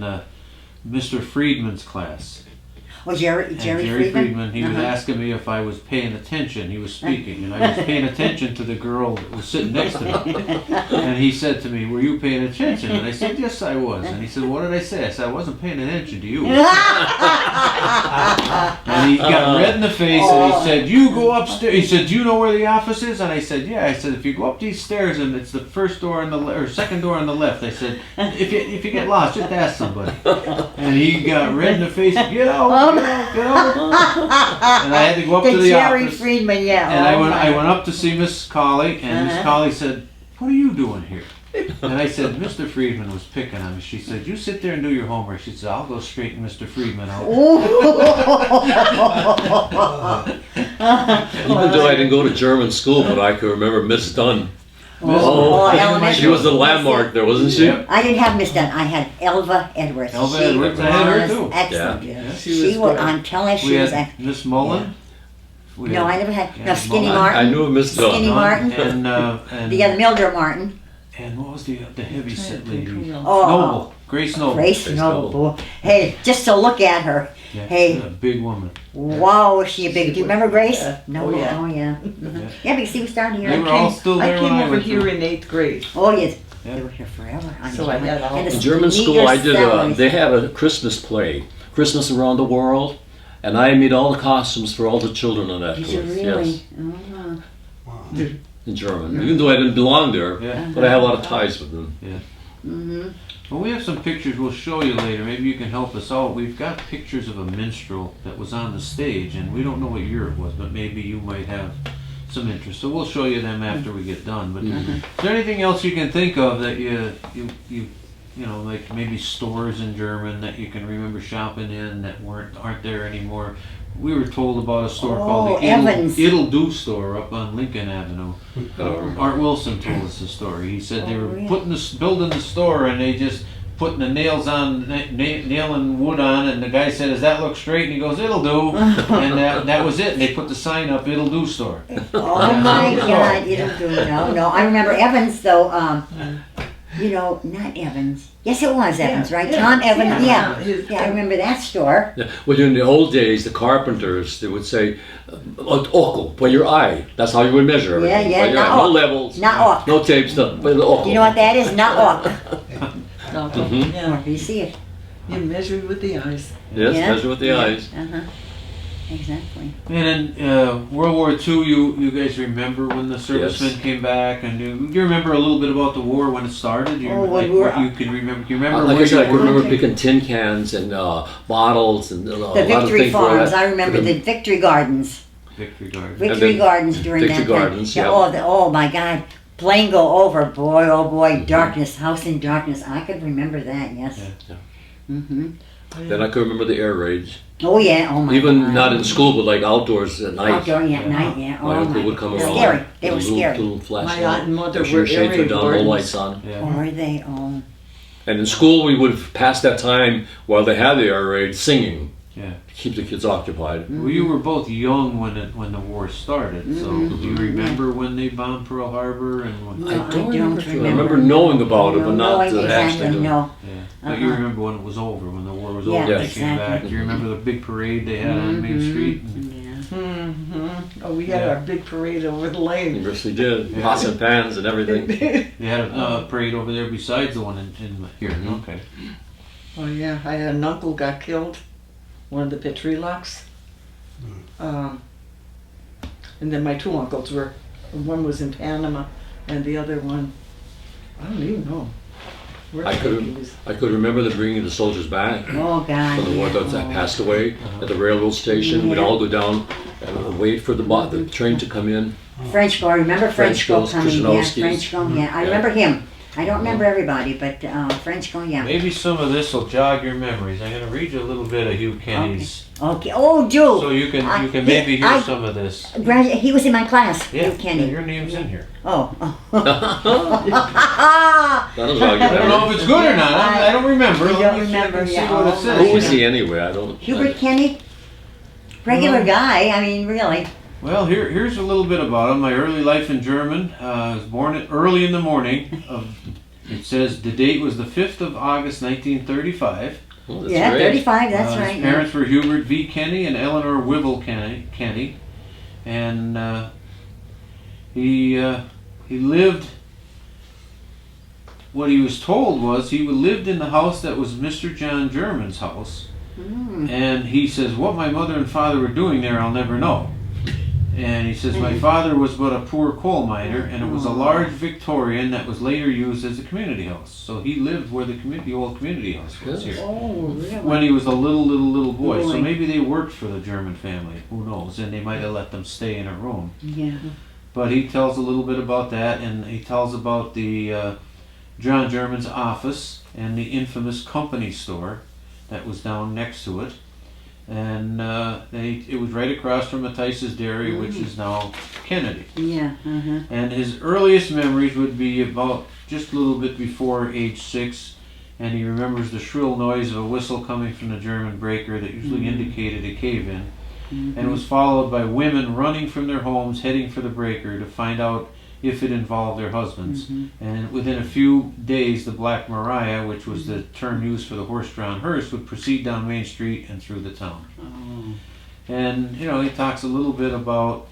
A: Mr. Friedman's class.
C: Oh, Jerry
A: And Jerry Friedman, he was
C: Uh-huh.
A: asking me if I was paying attention. He was speaking, and I was paying attention to the girl that was sitting next to me. And he said to me, "Were you paying attention?" And I said, "Yes, I was." And he said, "What did I say?" I said, "I wasn't paying attention to you." And he got red in the face, and he said, "You go upstairs." He said, "Do you know where the office is?" And I said, "Yeah." I said, "If you go up these stairs, and it's the first door on the or second door on the left." I said, "If you get lost, just ask somebody." And he got red in the face. Get out! Get out! Get out! And I had to go up to the
C: Jerry
A: office.
C: Friedman, yeah.
A: And
C: oh
A: I
C: my.
A: went up to see Miss Colley, and Miss
C: Uh-huh.
A: Colley said, "What are you doing here?" And I said, "Mr. Friedman was picking on me." She said, "You sit there and do your homework." She said, "I'll go straighten Mr. Friedman out."
B: Even though I didn't go to German school, but I could remember Miss Dunn.
C: Oh, elementary.
B: She was the landmark there, wasn't she?
A: Yep.
C: I didn't have Miss Dunn. I had Elva Edwards.
A: Elva
C: She
A: Edwards, I had her
C: was
A: too.
C: Excellent.
D: Yeah,
C: She was. I'm telling you,
A: We
C: she was.
A: had Miss Mullen. We
C: No,
A: had-
C: I never had.
A: yeah,
C: No, Skinny
A: Mullen.
C: Martin.
B: I knew of Miss Dunn.
C: Skinny Martin.
A: and
C: The other Mildred Martin.
A: and what was the heavy set lady?
C: Oh,
A: Noble, Grace Noble.
C: Grace
B: Grace
C: Noble. Hey, just to look at her.
A: Yeah,
C: Hey.
A: a big woman.
C: Wow, was she a big? Do you remember Grace?
D: Yeah.
C: No.
D: Oh, yeah.
C: Oh, yeah. Mhm. Yeah, because he was down
A: They
C: here.
A: were all still there
D: I
A: when
D: came
A: I
D: over
A: went
D: here
A: through.
D: in 8th grade.
C: Oh, yes.
A: Yeah.
C: They were here forever. I
D: So
C: mean,
D: I had all
C: and
D: the-
C: the
B: In German school,
C: meager
B: I did.
C: salaries.
B: They had a Christmas play, Christmas Around the World, and I made all the costumes for all the children on that
C: Did you
B: course.
C: really?
B: Yes,
C: Oh.
B: in German. Even though I didn't belong there,
A: Yeah.
B: but I had a lot of ties with them.
C: Mm-hmm.
A: Well, we have some pictures we'll show you later. Maybe you can help us out. We've got pictures of a minstrel that was on the stage, and we don't know what year it was, but maybe you might have some interest. So we'll show you them after we get done. But is there anything else you can think of that you know, like maybe stores in German that you can remember shopping in that aren't there anymore? We were told about a store called the
C: Evans.
A: It'll Do store up on Lincoln Avenue.
B: Oh.
A: Art Wilson told us the story. He said they
C: Oh,
A: were
C: really?
A: building the store, and they just putting the nails on, nailing wood on, and the guy said, "Does that look straight?" And he goes, "It'll do." And that was it. And they put the sign up, "It'll Do store."
C: Oh my God, it'll do. No. I remember Evans though. You know, not Evans. Yes, it was Evans, right?
D: yeah,
C: Tom Evans.
D: yeah.
C: Yeah, I remember that store.
B: Yeah. Well, in the old days, the carpenters, they would say, "Okel," by your eye. That's how you would measure everything.
C: Yeah,
B: By your
C: not
B: eye. No
C: ock.
B: levels,
C: Not ock.
B: no tapes, nothing. By the okel.
C: You know what that is? Not off.
B: Mhm.
D: Yeah,
C: You see it?
D: you measured with the eyes.
B: Yes,
C: Yeah.
B: measure with the eyes.
C: Uh-huh. Exactly.
A: And in World War II, you guys remember when the servicemen
B: Yes.
A: came back, and you remember a little bit about the war when it started? You
C: Oh,
A: remember,
C: when
A: like,
C: we were-
A: what you can remember? You remember
B: Like I
A: where
B: said, I
A: you
B: can
A: were?
B: remember picking tin cans and bottles and a
C: The
B: lot of
C: Victory
B: things. for
C: Farms.
B: that.
C: I remember the Victory Gardens.
A: Victory Garden.
C: Victory
B: then
C: Gardens during
B: Victory
C: that time.
B: Gardens, yeah.
C: Oh my God. Plane go over. Boy, oh boy. Darkness. House in darkness. I could remember that. Yes.
B: Yeah.
C: Mm-hmm.
B: Then I could remember the air raids.
C: Oh yeah. Oh my
B: Even
C: God.
B: not in school, but like outdoors at night.
C: Outdoor, yeah, at night, yeah.
B: My
C: Oh
B: uncle
C: my.
B: would come around.
C: Scary. They were
B: with a little,
C: scary.
B: little flashlight.
D: My aunt and mother
B: Push
D: were
B: your shades
D: area
B: down, no
D: wardens.
B: lights on.
A: Yeah.
C: Or are they? Oh.
B: And in school, we would pass that time while they had the air raid singing.
A: Yeah.
B: Keep the kids occupied.
A: Well, you were both young when the war started, so
C: Mhm.
A: do you remember when they bombed Pearl Harbor and when?
C: No,
B: I don't remember. I
C: remember.
B: remember knowing about it, but
C: No,
B: not
C: knowing
B: actually
C: exactly,
B: doing it.
C: no.
A: Yeah, but you
C: Uh-huh.
A: remember when it was over, when the war was
C: Yeah,
A: over, they
B: Yes.
A: came back.
C: exactly.
A: You remember the big parade they had on Main
C: Mhm.
A: Street? And
C: Yeah.
D: Mm-hmm. Oh, we had
A: Yeah.
D: our big parade over the lane.
B: You really did.
A: Yeah.
B: Pots and pans and everything.
A: they had a parade over there besides the one in here.
B: Mhm.
A: Okay.
D: Oh yeah, I had an uncle got killed, one of the Petrilocks. And then my two uncles one was in Panama, And the other one, I don't even know. Where
B: I
D: he
B: could
D: was.
B: remember them bringing the soldiers back
C: Oh, God.
B: from the war that
C: yeah.
B: passed away at the railroad station. We'd
C: Yeah.
B: all go down and wait for the train to come in.
C: Frenchco, I remember Frenchco
B: Frenchco's,
C: coming. Yeah,
B: Krzyzanowski's.
C: Frenchco, yeah. I
B: Yeah.
C: remember him. I don't remember everybody, but Frenchco, yeah.
A: Maybe some of this will jog your memories. I'm going to read you a little bit of Hugh Kenny's,
C: Okay. Oh, Joe.
A: so you can
C: I-
A: maybe hear
C: I-
A: some of this.
C: He was in my class,
A: Yeah,
C: Hugh Kenny.
A: your name's in here.
C: Oh.
B: That'll jog your
A: I don't know
B: memory.
A: if it's good or not. I don't remember.
C: I don't
A: Let me check
C: remember,
A: and see
C: yeah.
A: what it
C: Oh,
A: says.
B: Who was he anyway? I don't.
C: Hubert Kenny? Regular guy, I mean, really.
A: Well, here's a little bit about him. My early life in German. I was born early in the morning. It says the date was the 5th of August, 1935.
B: Oh, that's
C: Yeah,
B: great.
C: 35, that's
A: His
C: right.
A: parents were Hubert V. Kenny and Eleanor Wibble Kenny. And he lived, what he was told was he lived in the house that was Mr. John German's house.
C: Mm.
A: And he says, what my mother and father were doing there, I'll never know. And he says, my father was but a poor coal miner, and it was a large Victorian that was later used as a community house. So he lived where the old community house was
B: Yes.
A: here.
C: Oh, really?
A: When he was a little boy. So
C: Boy.
A: maybe they worked for the German family, who knows, and they might have let them stay in a room.
C: Yeah.
A: But he tells a little bit about that, and he tells about the John German's office and the infamous company store that was down next to it. And it was right across from Matthijs's Dairy, which is now Kennedy.
C: Yeah, uh-huh.
A: And his earliest memories would be about just a little bit before age 6, and he remembers the shrill noise of a whistle coming from the German breaker that usually indicated a cave-in. And it was followed by women running from their homes, heading for the breaker to find out if it involved their husbands. And within a few days, the Black Maria, which was the term used for the horse-drawn hearse, would proceed down Main Street and through the town.
C: Oh.
A: And, he talks a little bit about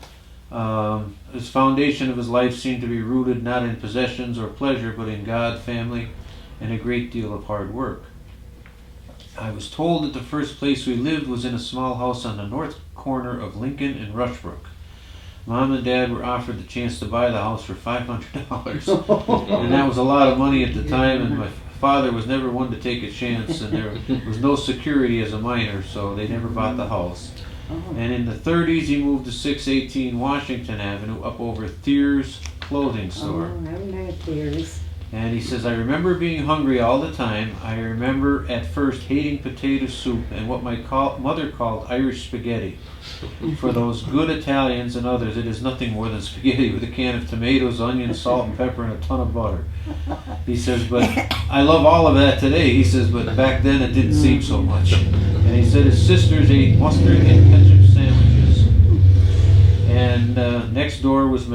A: his foundation of his life seemed to be rooted not in possessions or pleasure, but in God, family, and a great deal of hard work. I was told that the first place we lived was in a small house on the north corner of Lincoln and Rushbrook. Mom and Dad were offered the chance to buy the house for $500, and that was a lot of money at the time, and my father was never one to take a chance, and there was no security as a minor, so they never bought the house. And in the 30s, he moved to 618 Washington Avenue, up over Thiers's clothing store.
C: Oh, I remember Thiers's.
A: And he says, I remember being hungry all the time. I remember at first hating potato soup and what my mother called Irish spaghetti. For those good Italians and others, it is nothing more than spaghetti with a can of tomatoes, onions, salt, and pepper, and a ton of butter. He says, but I love all of that today. He says, but back then it didn't seem so much. And he said his sisters ate mustard and ketchup sandwiches. And next door was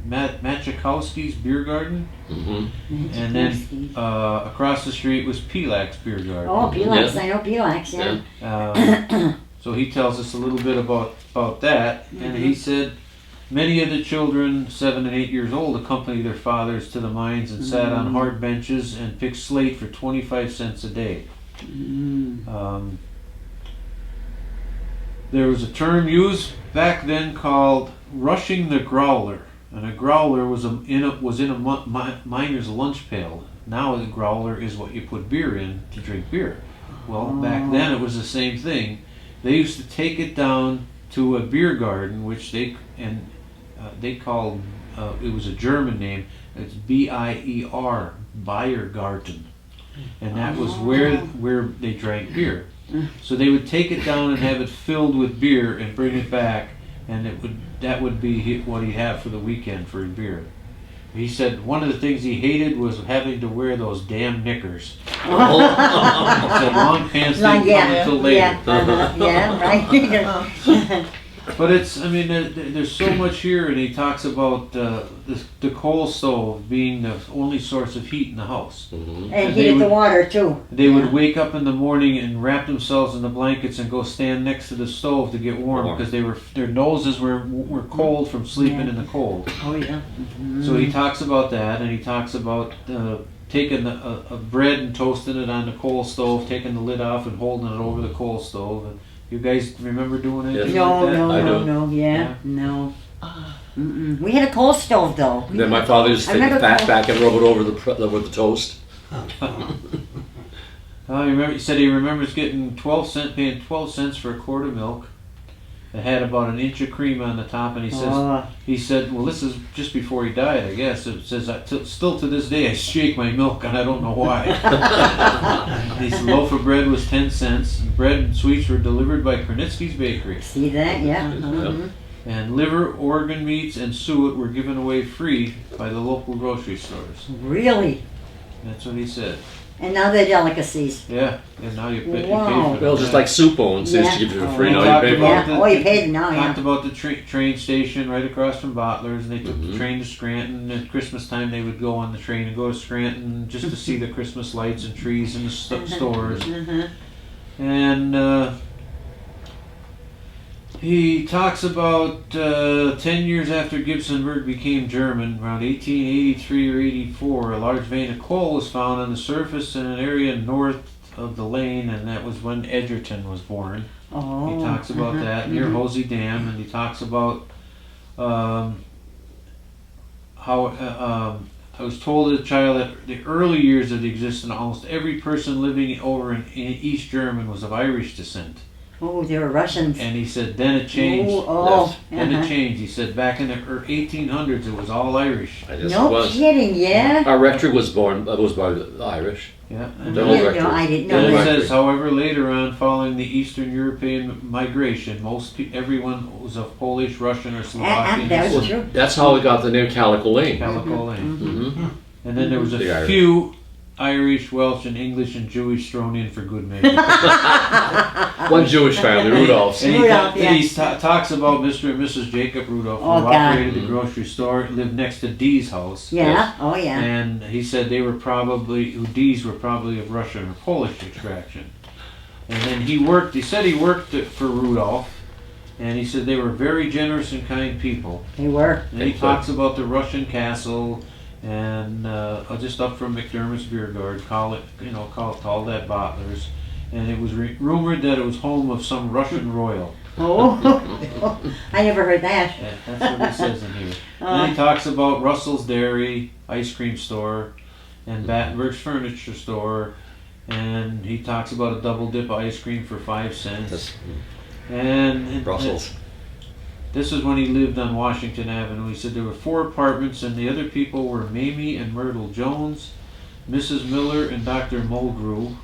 A: Machakowski's Beer Garden. And then across the street was Pilak's Beer Garden.
C: Oh, Pilax,
B: Yeah.
C: I know Pilax, yeah.
A: So he tells us a little bit about that, and he said many of the children, 7 and 8 years old, accompanied their fathers to the mines and sat on hard benches and picked slate for 25 cents a day. There was a term used back then called rushing the growler, and a growler was in a miner's lunch pail. Now a growler is what you put beer in to drink beer. Well, back then it was the same thing. They used to take it down to a beer garden, which they called, it was a German name, it's B-I-E-R, Biergarten. And that was where they drank beer. So they would take it down and have it filled with beer and bring it back, and that would be what he'd have for the weekend for beer. He said one of the things he hated was having to wear those damn knickers. He said long pants didn't come until later.
C: Right.
A: But there's so much here, and he talks about the coal stove being the only source of heat in the house.
C: And heated the water too.
A: They would wake up in the morning and wrap themselves in the blankets and go stand next to the stove to get warm because their noses were cold from sleeping in the cold.
C: Oh yeah.
A: So he talks about that, and he talks about taking a bread and toasting it on the coal stove, taking the lid off and holding it over the coal stove. You guys remember doing anything
C: No,
A: like that?
C: no,
B: I
C: no,
B: do.
C: no,
A: Yeah.
C: no. Mm-mm. We had a coal stove though.
B: And then my father used to
C: I
B: take the
C: remember
B: fat back and rub it over with the toast.
A: He said he remembers getting paying 12 cents for a quart of milk. It had about an inch of cream on the top, and he said, well, this is just before he died, I guess. It says, still to this day, I shake my milk, and I don't know why. His loaf of bread was 10 cents. Bread and sweets were delivered by Kernitsky's Bakery.
C: See that? Yeah.
B: Yep.
A: And liver, organ meats, and suet were given away free by the local grocery stores.
C: Really?
A: That's what he said.
C: And now they're delicacies.
A: Yeah, and now you pay
C: Wow.
A: for them.
B: Well, just like soup owns, they used to give you for free,
A: He
B: now
A: talked
B: you pay for
A: about
B: it.
C: Yeah. Oh, you paid now, yeah.
A: Talked about the train station right across from Bottler's, and they took
B: Mhm.
A: the train to Scranton. At Christmas time, they would go on the train and go to Scranton just to see the Christmas lights and trees in the stores.
C: Mhm.
A: And he talks about 10 years after Gibsonburg became German, around 1883 or 84, a large vein of coal was found on the surface in an area north of the lane, and that was when Edgerton was born.
C: Oh.
A: He talks about that near Hosey Dam, and he talks about how I was told as a child that the early years of the existence, almost every person living over in East German was of Irish descent.
C: Oh, they were Russians.
A: And he said then it changed.
C: Oh.
A: Then it changed. He said back in the 1800s it was all Irish.
B: I guess it
C: No
B: was.
C: kidding, yeah?
B: Our rectory was by the Irish.
A: Yeah. And
B: The
A: then,
B: old
C: Yeah,
B: rectory.
C: no, I didn't
A: then
C: know
A: it
C: that.
A: says, however, later on, following the Eastern European migration, everyone was of Polish, Russian, or Slovakian
C: that was
A: descent.
C: true.
B: That's how we got the name Calico Lane.
A: Calico Lane.
B: Mm-hmm.
A: And then there was
B: The
A: a
B: Irish.
A: few Irish, Welsh, and English and Jewish thrown in for good measure.
B: One Jewish family, Rudolph's.
A: And
C: Rudolph,
A: he talks about Mr. and Mrs. Jacob Rudolph, who
C: Oh, God.
A: operated the grocery store, lived next to Dee's house.
C: Yeah, oh yeah.
A: And he said Dee's were probably of Russian or Polish extraction. And then he said he worked for Rudolph, and he said they were very generous and kind people.
C: They were.
A: And he talks about the Russian castle, and just up from McDermott's Beer Garden, called that Bottler's, and it was rumored that it was home of some Russian royal.
C: Oh, I never heard that.
A: That's what he says in here. Then he talks about Russell's Dairy ice cream store, and Battenberg's furniture store, and he talks about a double dip ice cream for 5 cents.
B: That's
A: And
B: Brussels.
A: this is when he lived on Washington Avenue. He said there were 4 apartments, and the other people were Mamie and Myrtle Jones, Mrs. Miller, and Dr. Mulgrew.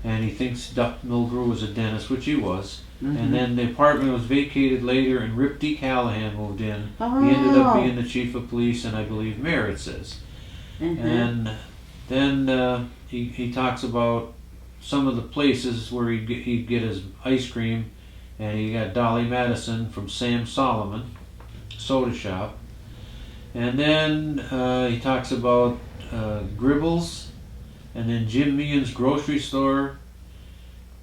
A: And he thinks Dr. Mulgrew was a dentist, which he was. And then the apartment was vacated later, and Rip D. Callahan moved in. He ended up being the chief of police, and I believe mayor, it says. And then he talks about some of the places where he'd get his ice cream. And he got Dolly Madison from Sam Solomon Soda Shop. And then he talks about Gribbles, and then Jim Meehan's grocery store,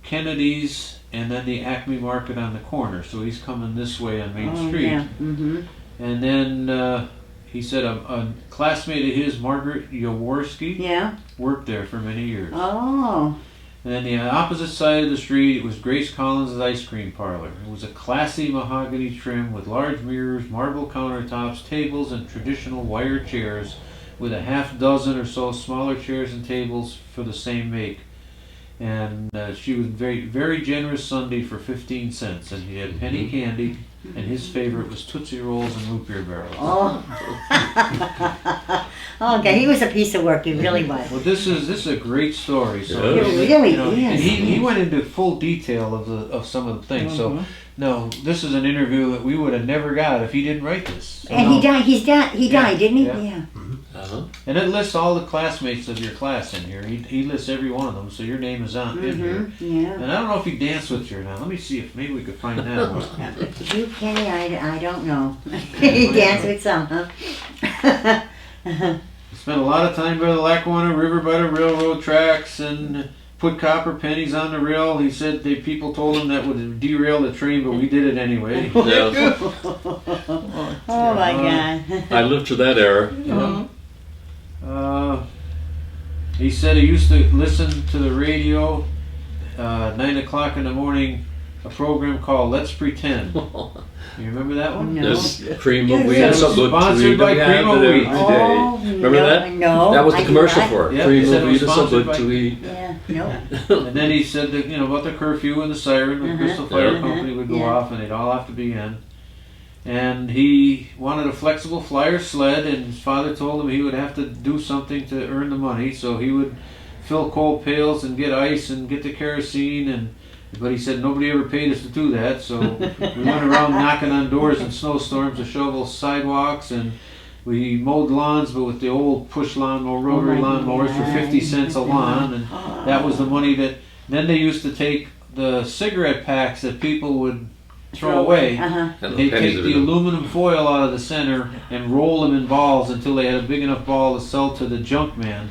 A: Kennedy's, and then the Acme Market on the corner. So he's coming this way on Main Street.
C: Yeah. Mm-hmm.
A: And then he said a classmate of his, Margaret Jaworski,
C: Yeah.
A: worked there for many years.
C: Oh.
A: And then the opposite side of the street, it was Grace Collins' ice cream parlor. It was a classy mahogany trim with large mirrors, marble countertops, tables, and traditional wire chairs, with a half dozen or so smaller chairs and tables for the same make. And she was very, very generous Sunday for 15 cents. And he had penny candy, and his favorite was Tootsie Rolls and root beer barrels.
C: Oh. Okay, he was a piece of work. He really was.
A: Well, this is a great story. So
B: Yeah.
C: It really
A: and
C: is.
A: he went into full detail of some of the things. So no, this is an interview that we would have never got if he didn't write this. So
C: And
A: no.
C: he died. He died, didn't he?
A: Yeah.
C: Yeah.
B: Uh-huh.
A: And it lists all the classmates of your class in here. He lists every one of them, so your name is on in here.
C: Yeah.
A: And I don't know if he danced with you or not. Let me see if maybe we could find that one.
C: You, Kenny, I don't know. He danced with some, huh?
A: He spent a lot of time by the Lackawanna River by the railroad tracks and put copper pennies on the rail. He said people told him that would derail the train, but we did it anyway.
B: Yeah.
C: Oh my God.
B: I lived through that era.
A: He said he used to listen to the radio 9 o'clock in the morning a program called Let's Pretend. You remember that one?
C: No.
B: There's cream of wheat.
C: It
B: It's so
A: was
B: good to
A: sponsored
B: eat.
A: by
B: We have
A: Cream of
B: it every
A: Wheat.
B: day.
C: Oh,
B: Remember
C: no,
B: that?
C: no,
B: That was
C: I
B: the
C: do
B: commercial
C: not.
B: for it.
A: Yeah,
B: Cream
A: he said
B: of
A: it
B: wheat
A: was
B: is so
A: sponsored
B: good
A: by-
B: to eat.
C: Yeah, no.
A: And then he said that, about the curfew and the siren, the Bristol Fire
B: Yeah.
A: Company would go
C: Yeah.
A: off and they'd all have to be in. And he wanted a flexible flyer sled, and his father told him he would have to do something to earn the money. So he would fill coal pails and get ice and get the kerosene, but he said nobody ever paid us to do that. So we went around knocking on doors in snowstorms to shovel sidewalks, and we mowed lawns, but with the old push lawnmower, rotary
C: my
A: lawnmowers for
C: God.
A: 50 cents a lawn, and that was the money that. Then they used to take the cigarette packs that people would throw away.
C: Uh-huh.
B: And
A: They
B: the pennies
A: take
B: are
A: the
B: in them.
A: aluminum foil out of the center and roll them in balls until they had a big enough ball to sell to the junk man.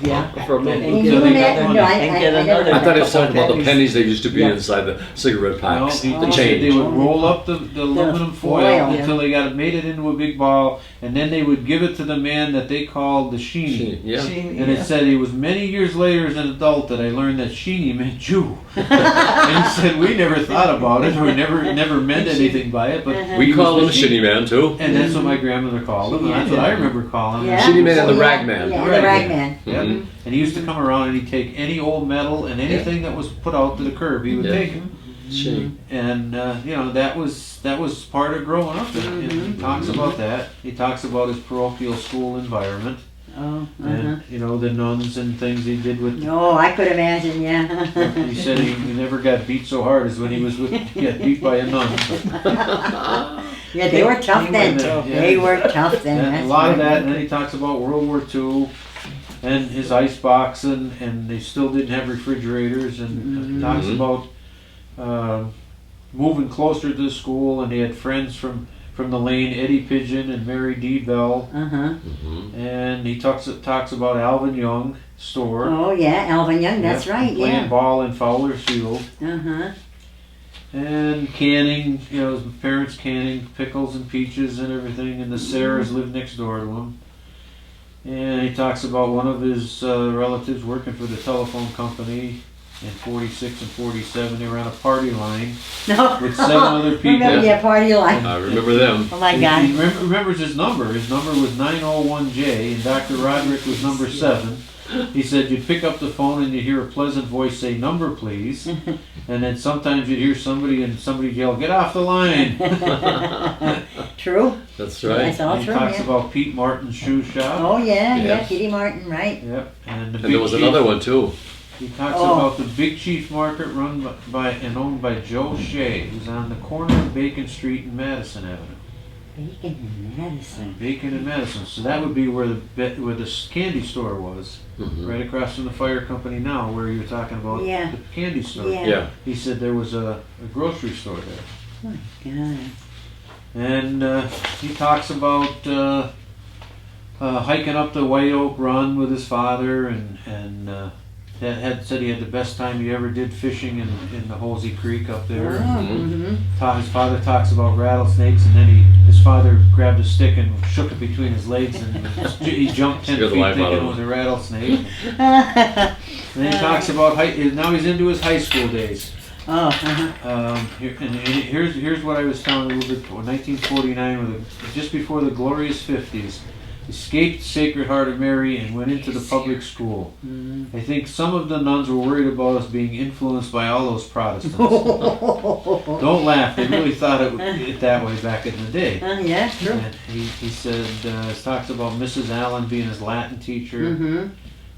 D: Yeah.
B: For a
A: And
B: minute.
C: You
A: so
C: knew
A: they
C: that?
A: got
C: No,
A: money.
D: And get
C: I
D: another.
B: I thought it was
D: couple
B: talking about the
D: pennies.
B: pennies that used to be
D: Yeah.
B: inside the cigarette
A: No,
B: packs.
A: he
B: The
A: said
B: change.
A: they would roll up the aluminum foil
C: foil.
A: until they made it into a big ball, and then they would give it to the man that they called the sheenie.
B: Yeah.
A: And it said it was many years later as an adult that I learned that sheenie meant Jew. And he said we never thought about it, or never meant anything by it, but
C: Uh-huh.
B: We
A: he
B: call
A: was
B: him
A: the
B: Shinny Man too.
A: And that's what my grandmother called him, and that's what I remember calling him.
C: Yeah.
B: Shinny Man and the
C: Yeah,
B: Rag Man.
C: Yeah,
A: The
C: the
A: Rag
C: rag
A: Man.
C: man.
A: Yep.
B: Mhm.
A: And he used to come around and he'd take any old metal and anything that was put out to the curb, he would
B: Yeah.
A: take it.
B: Shinny.
A: And that was part of growing up. And he talks about that. He talks about his parochial school environment
C: Oh,
A: and the nuns and things he did with.
C: No, I could imagine, yeah.
A: He said he never got beat so hard as when he was got beat by a nun.
C: Yeah, they were tough then.
A: Yeah.
C: They were tough then.
A: And a
C: that's
A: lot of
C: right.
A: that, and then he talks about World War II and his ice box, and they still didn't have refrigerators, and talks
B: Mhm.
A: about moving closer to the school, and he had friends from the lane, Eddie Pigeon and Mary D. Bell,
C: Uh-huh.
B: Mhm.
A: and he talks about Alvin Young store.
C: Oh, yeah, Alvin Young, that's
A: Yep,
C: right,
A: playing
C: yeah.
A: ball in Fowler's Field.
C: Uh-huh.
A: And canning, his parents canning pickles and peaches and everything, and the Sarahs lived next door to him. And he talks about one of his relatives working for the telephone company in 46 and 47. They were on a party line
C: No.
A: with 7 other people.
C: Remember, yeah, party life.
B: I remember them.
C: Oh, my
A: He
C: God.
A: remembers his number. His number was 901J, and Dr. Roderick was number 7. He said you'd pick up the phone and you'd hear a pleasant voice say, "Number, please." And then sometimes you'd hear somebody yell, "Get off the line."
C: True.
B: That's
C: That's
B: right.
C: all
A: He
C: true,
A: talks
C: yeah.
A: about Pete Martin's shoe shop.
C: Oh, yeah,
B: Yeah.
C: yeah, Kitty Martin, right.
A: Yep. And the
B: And there was another one too.
A: He talks
C: Oh.
A: about the Big Chief Market run by and owned by Joe Shea, who's on the corner of Bacon Street and Madison Avenue.
C: Bacon and Madison.
A: Bacon and Madison. So that would be where the candy store was,
B: Mhm.
A: right across from the fire company now, where you were talking about
C: Yeah.
A: the candy store.
C: Yeah.
B: Yeah.
A: He said there was a grocery store there.
C: Oh, my God.
A: And he talks about hiking up the White Oak Run with his father, and that had said he had the best time he ever did fishing in the Hosey Creek up there.
C: Oh, mhm.
A: His father talks about rattlesnakes, and then his father grabbed a stick and shook it between his legs, and he jumped 10
B: Scared the
A: feet
B: life out
A: thinking
B: of
A: it was
B: him.
A: a rattlesnake. And then he talks about now he's into his high school days.
C: Oh, uh-huh.
A: Here's what I was telling you a little bit before. 1949, just before the glorious 50s, escaped Sacred Heart of Mary and went into the public school. I think some of the nuns were worried about us being influenced by all those Protestants. Don't laugh. They really thought it that way back in the day.
C: Yeah, true.
A: And he said, talks about Mrs. Allen being his Latin teacher.
C: Mm-hmm.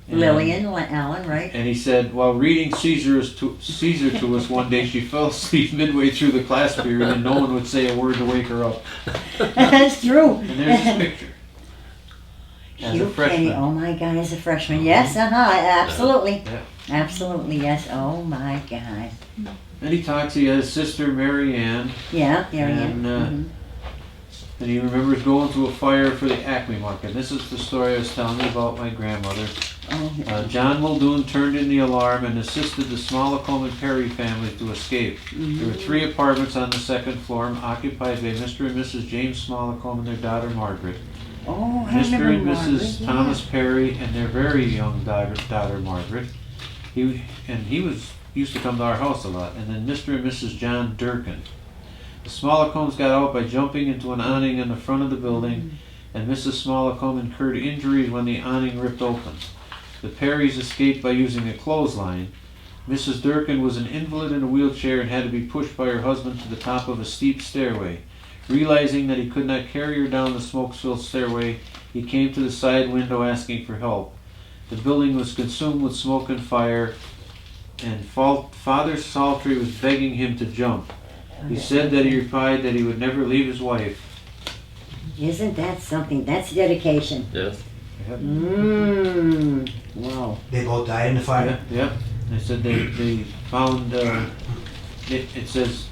A: And-
C: Lillian Allen, right?
A: And he said, while reading Caesar to us one day, she fell asleep midway through the class period, and no one would say a word to wake her up.
C: That's true.
A: And there's his picture. As a
C: Cute
A: freshman.
C: Penny. Oh my God, as a freshman. Yes, absolutely.
A: Yeah.
C: Absolutely, yes. Oh my God.
A: And he talks, he has his sister Mary Ann,
C: Yeah, there he is.
A: And,
C: Mhm.
A: and he remembers going to a fire for the Acme market. This is the story I was telling you about my grandmother.
C: Oh,
A: John Muldoon turned in the alarm and assisted the Smallacombe and Perry families to escape. There were 3 apartments on the 2nd floor occupied by Mr. and Mrs. James Smallacombe and their daughter Margaret.
C: oh, I
A: Mr.
C: remember
A: and
C: Margaret,
A: Mrs. Thomas Perry and their very young daughter Margaret. He was used to come to our house a lot. And then Mr. and Mrs. John Durkin. The Smolicombs got out by jumping into an awning in the front of the building, and Mrs. Smollicombe incurred injuries when the awning ripped open. The Perrys escaped by using a clothesline. Mrs. Durkin was an invalid in a wheelchair and had to be pushed by her husband to the top of a steep stairway. Realizing that he could not carry her down the smoke-filled stairway, he came to the side window asking for help. The building was consumed with smoke and fire, and Father Saltry was begging him to jump. He said that he replied that he would never leave his wife.
C: Isn't that something? That's dedication.
B: Yes.
A: Yep.
C: Wow.
E: They both died in the fire.
A: Yep. They said they found, it says,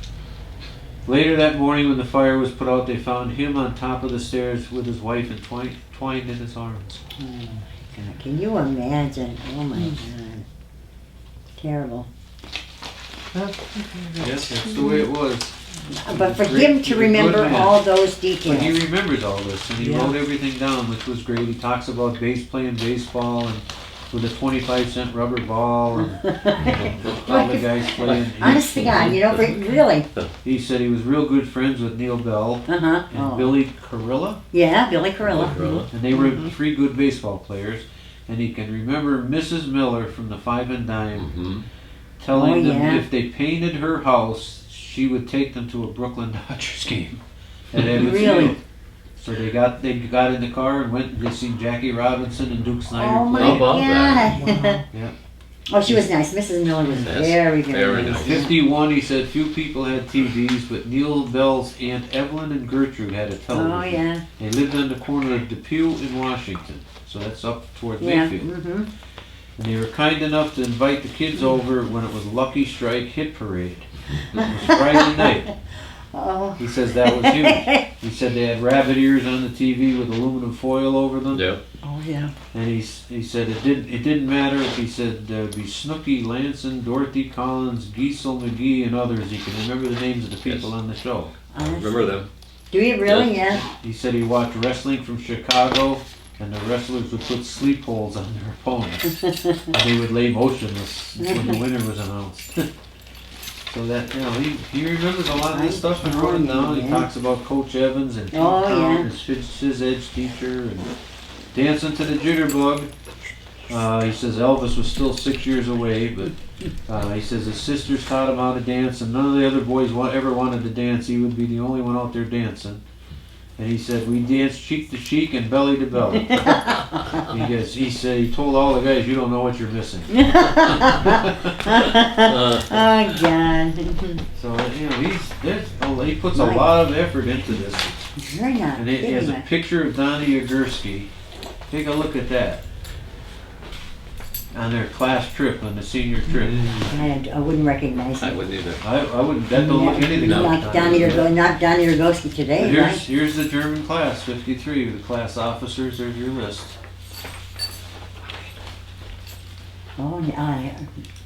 A: later that morning when the fire was put out, they found him on top of the stairs with his wife entwined in his arms.
C: Oh my God. Can you imagine? Oh my God. Terrible.
A: Yes, that's the way it was.
C: But for
A: Great-
C: him
A: he's
C: to
A: a good
C: remember
A: man.
C: all those
A: But he
C: details.
A: remembers all this, and he
C: Yeah.
A: wrote everything down, which was great. He talks about playing baseball, and with a 25-cent rubber ball, and all the guys playing.
C: Honest to God, you know, really.
A: He said he was real good friends with Neil Bell
C: Uh-huh.
A: and
C: Oh.
A: Billy Carilla,
C: Yeah, Billy Carilla.
A: and they were three good baseball players. And he can remember Mrs. Miller from the Five and Dime
B: Mm-hmm.
A: telling
C: Oh,
A: them
C: yeah.
A: if they painted her house, she would take them to a Brooklyn Dodgers game at Edwards
C: Really?
A: Field. So they got in the car and went. They seen Jackie Robinson and Duke Snyder
C: Oh my
A: play.
B: How about that?
C: God.
A: Yeah.
C: Oh, she was nice. Mrs. Miller was
B: Yes,
C: very,
B: very
C: very
A: In
C: nice.
B: nice.
A: 51, he said few people had TVs, but Neil Bell's Aunt Evelyn and Gertrude had a television.
C: Oh, yeah.
A: They lived on the corner of Depew and Washington, so that's up towards
C: Yeah.
A: Mayfield.
C: Mm-hmm.
A: And they were kind enough to invite the kids over when it was Lucky Strike Hit Parade. It was Friday night.
C: Oh.
A: He says that was huge. He said they had rabbit ears on the TV with aluminum foil over them.
B: Yep.
C: Oh, yeah.
A: And he said it didn't matter if he said there'd be Snooky Lanson, Dorothy Collins, Giesel McGee, and others. He can remember the names of the people
B: Yes.
A: on the show.
B: Remember them?
C: Do you really? Yeah.
A: He said he watched wrestling from Chicago, and the wrestlers would put sleep holes on their opponents, and they would lay motionless when the winner was announced. So that, you know, he remembers a lot of this stuff and wrote it down. He
C: Yeah.
A: talks about Coach Evans and Pete
C: Oh,
A: Brown,
C: yeah.
A: his phys ed teacher, and dancing to the jitterbug. He says Elvis was still 6 years away, but he says his sisters taught him how to dance, and none of the other boys ever wanted to dance. He would be the only one out there dancing. And he said we danced cheek to cheek and belly to belly. He said he told all the guys, "You don't know what you're missing."
C: Oh, God.
A: So you know he puts a lot of effort into this.
C: You're not
A: And it has
C: kidding
A: a
C: me.
A: picture of Donnie Ogursky. Take a look at that. On their class trip, on the senior trip.
C: I wouldn't recognize
B: I
C: him.
B: wouldn't either.
A: I wouldn't, that don't look anything
B: No.
A: like
C: Not Donnie Rogowski today,
A: Here's,
C: right?
A: here's the German class, 53, the class officers, there's your list.
C: Oh,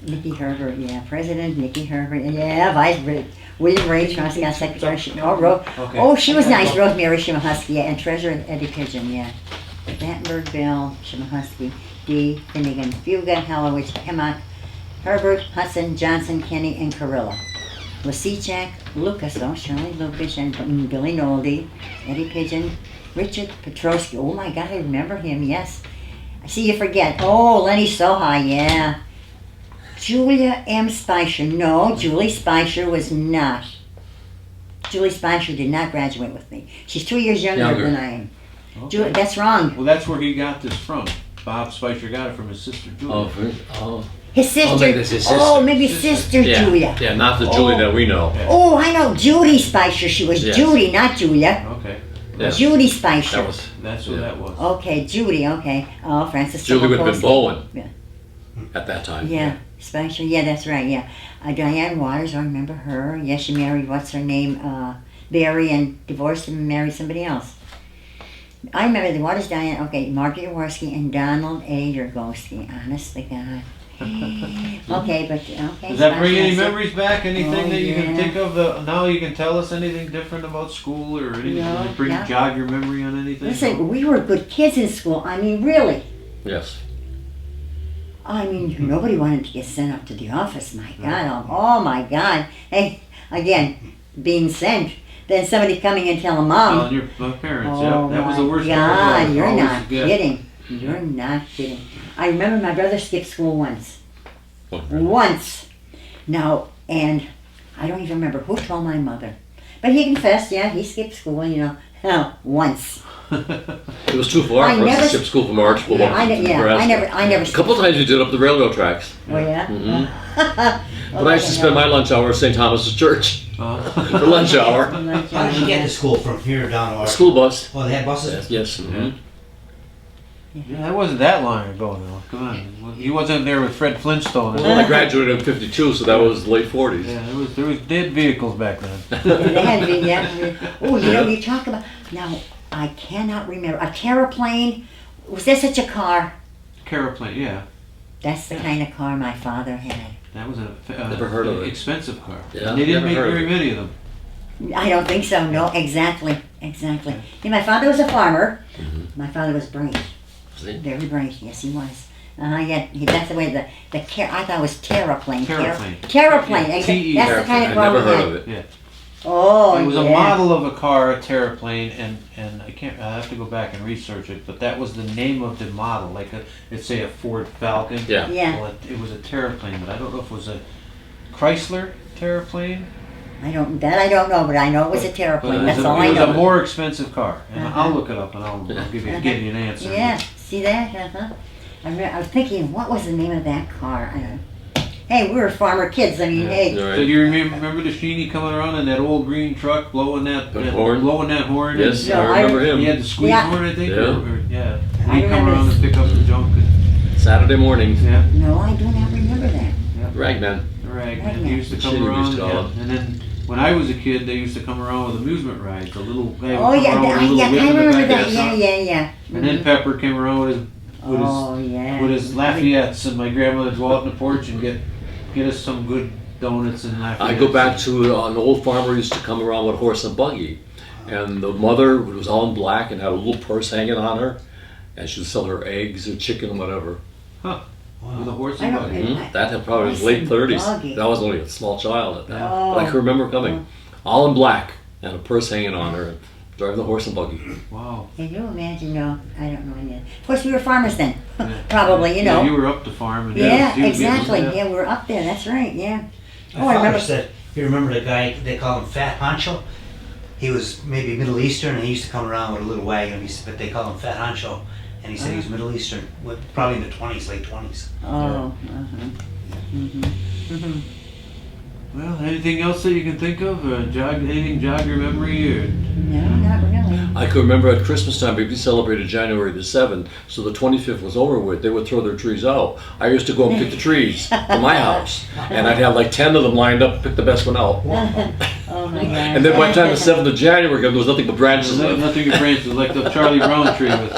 C: Nicky Herbert, yeah. President Nicky Herbert, yeah. Vice President William Ray Truscott, Secretary.
A: Okay.
C: Oh, she was nice. Rosemary Shimahusky, yeah. And Treasurer Eddie Pigeon, yeah. Battenberg, Bill, Shimahusky, D. Finnegan, Fuga, Hallowich, Hemmock, Herbert, Hudson, Johnson, Kenny, and Carilla. Lasichak, Lucas, Shirley Lucas, and Billy Nolde, Eddie Pigeon, Richard Petrosky. Oh my God, I remember him, yes. I see you forget. Oh, Lenny Soha, yeah. Julia M. Spicer. No, Julie Spicer was not. Julie Spicer did not graduate with me. She's 2 years younger than I am.
A: Okay.
C: That's wrong.
A: Well, that's where he got this from. Bob Spicer got it from his sister Julia.
C: His sister.
B: maybe it's his sister.
C: Oh, maybe sister
B: Yeah.
C: Julia.
B: Yeah, not the Julie that we know.
A: Yeah.
C: Oh, I know Judy Spicer. She was
B: Yes.
C: Judy, not Julia.
A: Okay,
B: Yeah.
C: Judy Spicer.
B: That was
A: that's what
B: Yeah.
A: that was.
C: Okay, Judy. Okay. Oh, Francis.
B: Julie would have been
C: Sokolowski.
B: Bowen
C: Yeah.
B: at that time.
C: Yeah, Spicer. Yeah, that's right. Yeah, Diane Waters. I remember her. Yeah, she married what's her name, Barry, and divorced and married somebody else. I remember the Waters, Diane. Okay, Margaret Jaworski and Donald A. Yergowski. Honest to God. Okay, but okay.
A: Does that bring any
C: Spicer.
A: memories back? Anything
C: Oh,
A: that you can
C: yeah.
A: think of? Now you can tell us anything different about school or anything?
C: No, yeah.
A: Jog your memory on anything?
C: Listen, we were good kids in school. I mean, really.
B: Yes.
C: I mean, nobody wanted to get sent up to the office. My God, oh my God. Hey, again, being sent, then somebody coming and telling mom.
A: Telling your my parents,
C: Oh
A: yeah. That was the worst
C: my
A: part.
C: God,
A: was
C: you're
A: always
C: not
A: forget.
C: kidding. You're not kidding. I remember my brother skipped school once.
B: Oh,
C: Once. Now, and I don't even remember who told my mother. But he confessed, yeah, he skipped school, once.
B: It was too far
C: I
B: for us
C: never-
B: to skip school from Archibald.
C: Yeah,
B: up
C: I
B: to
C: never
B: A couple times you did up the railroad tracks.
C: Oh, yeah?
B: Mhm.
C: Oh,
B: But I used to spend my lunch hour at St. Thomas's Church for lunch hour.
E: How did you get to school from here down to
B: A
E: our?
B: school bus.
E: Oh, they had buses?
B: Yes. mhm.
A: Yeah, that wasn't that long ago, though. Come on, he wasn't there with Fred Flintstone.
B: Well, I graduated in '52, so that was late '40s.
A: Yeah, there was dead vehicles back then.
C: They had been, yeah. Oh, you talk about, now, I cannot remember, a terraplane, was there such a car?
A: Caraplane, yeah.
C: That's the kind of car my father had.
A: That was a
B: Never heard of it.
A: expensive car.
B: Yeah,
A: They didn't
B: never
A: make
B: heard of
A: very
B: it.
A: many of them.
C: I don't think so, no, exactly. Yeah, my father was a farmer.
B: Mhm.
C: My father was bright,
B: See?
C: very bright, yes he was. That's the way I thought it was terraplane.
A: Terraplane.
C: Terraplane,
A: Yeah,
C: exactly. That's the kind
B: I
C: of car
B: never
C: we
B: heard
C: had.
B: of it.
A: Yeah.
C: Oh,
A: It was
C: yeah.
A: a model of a car, a terraplane, and I have to go back and research it, but that was the name of the model, like let's say a Ford Falcon.
B: Yeah.
C: Yeah,
A: Well, it was a terraplane, but I don't know if it was a Chrysler terraplane.
C: I don't know, but I know it was a
A: But
C: terraplane,
A: it
C: that's
A: was
C: all
A: it
C: I
A: was a
C: know.
A: more expensive car, and
C: Uh-huh.
A: I'll look it up and I'll give you an answer.
C: Yeah, see that? I was thinking, what was the name of that car? I don't know. Hey, we were farmer kids, I mean,
A: Yeah.
C: hey.
B: All
A: So
B: right.
A: do you remember the Sheeny coming around in that old green truck, blowing that
B: horn?
A: blowing that horn?
B: Yes,
C: No,
B: I remember
A: He
B: him.
A: had the squeeze
C: Yeah.
A: horn, I think.
B: Yeah.
A: Yeah.
C: I
A: He'd come
C: remember
A: around
C: this.
A: and pick up the junk.
B: Saturday mornings.
A: Yeah.
C: No, I do not remember that.
B: Ragman.
A: The rag man.
C: Ragman.
A: He used to come
B: Sheeny
A: around.
B: used to call
A: Yeah.
B: him.
A: And then when I was a kid, they used to come around with amusement rides. The little guy would
C: Oh,
A: come
C: yeah,
A: around with a little
C: I
A: whip in the
C: remember
A: back of
C: that,
A: the
C: yeah.
A: truck. And then Pepper came around with his
C: Oh, yeah.
A: with his Lafayette's, and my grandmother would go out on the porch and get us some good donuts and Lafayette's.
B: I go back to an old farmer who used to come around with a horse and buggy. And the mother was all in black and had a little purse hanging on her. And she'd sell her eggs or chicken, whatever.
A: with a horse
C: I
A: and
C: don't
A: buggy.
C: remember.
B: That had probably
C: Horse
B: late
C: and
B: 30s.
C: buggy.
B: I was only a small child at that.
C: Oh.
B: But I can remember coming. All in black and a purse hanging on her. And driving the horse and buggy.
A: Wow.
C: Can you imagine? No, I don't know any of that. Of course, we were farmers then,
A: Yeah.
C: probably, you
A: Yeah,
C: know.
A: you were up to farm. And
C: Yeah,
A: he was getting-
C: exactly.
A: yeah.
C: Yeah, we were up there. That's right. Yeah.
E: My
C: Oh, I
E: father
C: remember.
E: said, you remember the guy, they call him Fat Honcho? He was maybe Middle Eastern, and he used to come around with a little wagon, but they call him Fat Honcho. And he said he was Middle Eastern, probably in the 20s, late 20s.
C: Oh.
A: Well, anything else that you can think of? Anything jog your memory? Or
C: No, not really.
B: I could remember at Christmas time, we celebrated January the 7th, so the 25th was over with, they would throw their trees out. I used to go and pick the trees for my house, and I'd have like 10 of them lined up, pick the best one out.
C: Oh my God.
B: And then by the time the 7th of January came, there was nothing but branches
A: there's
B: left.
A: nothing to branches like the Charlie Brown tree was.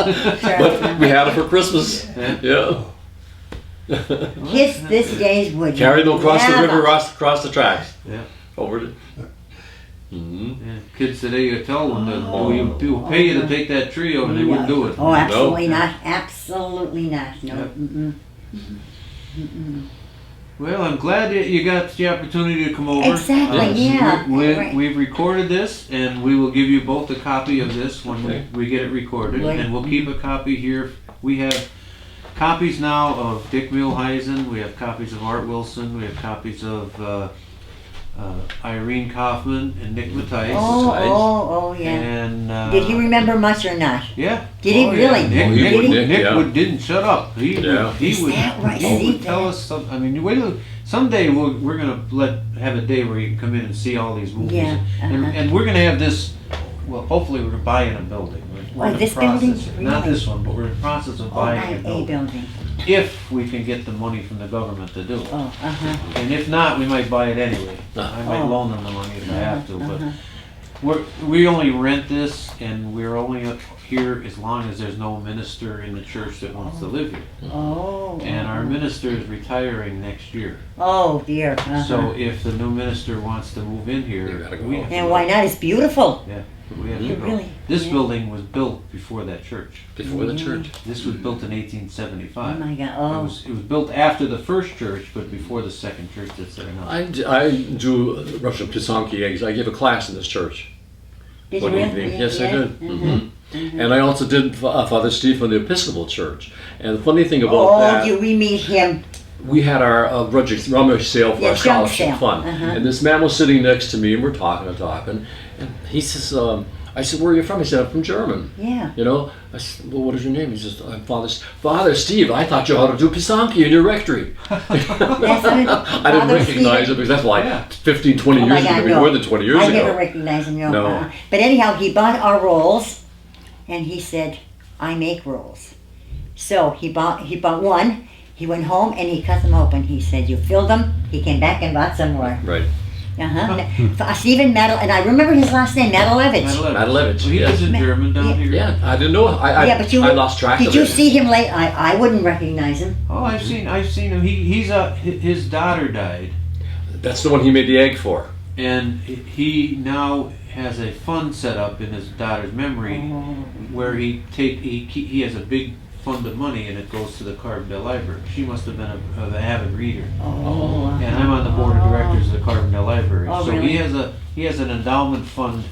B: But we had it for Christmas.
A: Yeah.
B: Yeah.
C: Kids this days would
B: Carry them across the
C: never-
B: river, across the tracks.
A: Yeah.
B: Over the. Mhm.
A: Yeah. Kids today, you tell them that we'll pay you to take that tree out, and they wouldn't do it.
C: Oh, absolutely not. Absolutely not. No.
A: Yep.
C: Mm-mm.
A: Well, I'm glad that you got the opportunity to come over.
C: Exactly, yeah. Right.
A: We've recorded this, and we will give you both a copy of this when
B: Okay.
A: we get it recorded,
C: Right.
A: and we'll keep a copy here. We have copies now of Dick Muehlheisen, we have copies of Art Wilson, we have copies of Irene Kaufman and Nick Mattice.
C: Oh, yeah.
A: And
C: Did he remember much or not?
A: Yeah.
C: Did he
A: Oh,
C: really?
A: Yeah. Nick,
B: Oh, he
A: Nick,
B: would,
A: Nick,
B: Nick, yeah.
A: didn't shut up. He
B: Yeah.
A: would. He
C: Is
A: would.
C: that right?
A: He
C: See
A: would tell
C: that?
A: us some. I mean, wait till someday we're gonna have a day where you can come in and see all these movies.
C: Yeah,
A: And,
C: uh-huh.
A: and we're gonna have this. Well, hopefully we're buying a building. We're in the
C: this
A: process.
C: building?
A: Not
C: Really?
A: this one, but we're in the process of
C: Oh,
A: buying
C: right,
A: a
C: a
A: building.
C: building.
A: If we can get the money from the government to do it.
C: Oh,
A: And if not, we might buy it anyway. I might
C: Oh.
A: loan them the money if I have to, but
C: Uh-huh.
A: we only rent this, and we're only up here as long as there's no minister in the church that wants to live here.
C: Oh.
A: And our minister is retiring next year.
C: Oh, dear.
A: So if the new minister wants to move in
B: You
A: here,
B: gotta go.
A: we have to
C: And why not? It's beautiful.
A: Yeah. We have to
C: You
A: go.
C: really-
A: This
C: yeah.
A: building was built before that church.
B: Before the church.
A: This was built in
C: Oh
A: 1875.
C: my God,
A: It
C: oh,
A: was built after the first church, but before the second church that's there now.
B: I do Russian Pisanki eggs. I gave a class in this church.
C: did you
B: One
C: really?
B: evening. Yes, I did.
C: Mhm.
B: And I also did Father Steve from the Episcopal Church. And the funny thing about
C: Oh,
B: that,
C: do we meet him?
B: we had our rummage sale for
C: Yeah,
B: our
C: junk
B: scholarship
C: sale.
B: fund.
C: Uh-huh.
B: And this man was sitting next to me, and we're talking and talking. And he says, I said, "Where are you from?" He said, "I'm from German."
C: Yeah.
B: You know, I said, "Well, what is your name?" He says, "I'm Father Steve. I thought you ought to do Pisanki in your rectory."
C: That's what
B: I didn't
C: Father
B: recognize
C: Stephen-
B: him because that's like
A: Yeah.
B: 15, 20
C: Oh my
B: years ago,
C: God,
B: maybe
C: no.
B: more than 20 years
C: I
B: ago.
C: never recognized him, no.
B: No.
C: But anyhow, he bought our rolls, and he said, "I make rolls." So he bought one. He went home and he cut them open. He said, "You filled them." He came back and bought some more.
B: Right.
C: Stephen Medal, and I remember his last name, Medalevich.
B: Madalevich,
A: Well, he
B: yes.
A: lives in German down
C: Yeah.
A: here.
B: Yeah, I didn't know.
C: Yeah, but you
B: I lost track of it.
C: Did you see him late? I wouldn't recognize him.
A: Oh, I've seen him. His daughter died,
B: That's the one he made the egg for.
A: and he now has a fund set up in his daughter's memory where he has a big fund of money, and it goes to the Carbondale Library. She must have been an avid reader,
C: Oh.
A: and I'm on the board of directors of the Carbondale Library.
C: Oh,
A: So
C: really?
A: he has an endowment fund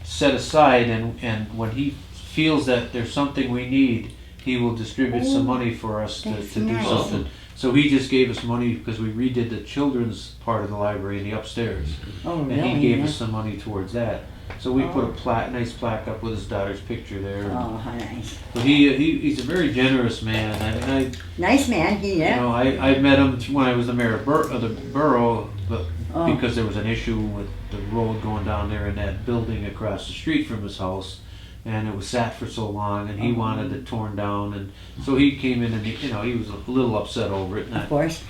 A: set aside, and when he feels that there's something we need, he will distribute some money for us to
C: That's
A: do
C: nice.
A: something. So he just gave us money because we redid the children's part of the library in the upstairs,
C: Oh,
A: and
C: really?
A: he gave
C: Yeah.
A: us some money towards that. So we put a nice plaque up with his daughter's picture there.
C: Oh, how nice.
A: But he's a very generous man. I mean,
C: Nice man,
A: you
C: yeah.
A: know, I met him when I was the mayor of the borough, but
C: Oh.
A: because there was an issue with the road going down there in that building across the street from his house, and it was sat for so long, and he wanted it torn down, and so he came in and he was a little upset over it. And
C: Of course.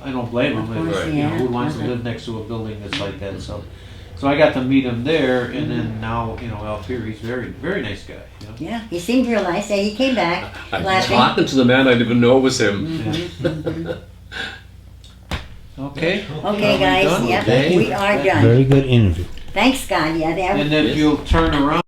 A: I don't blame him.
C: Of course,
A: You know,
C: yeah.
A: who wants to live next to a building that's like that? So I got to meet him there, and then now out here he's very very nice guy. You know?
C: Yeah, he seemed real nice. Yeah, he came back
B: I was
C: laughing.
B: talking to the man, I didn't even know it was him.
A: Okay.
C: Okay, guys,
A: done?
C: yep,
B: Okay.
C: we are done.
F: Very good interview.
C: Thanks, God. Yeah,
A: And then if you'll turn around.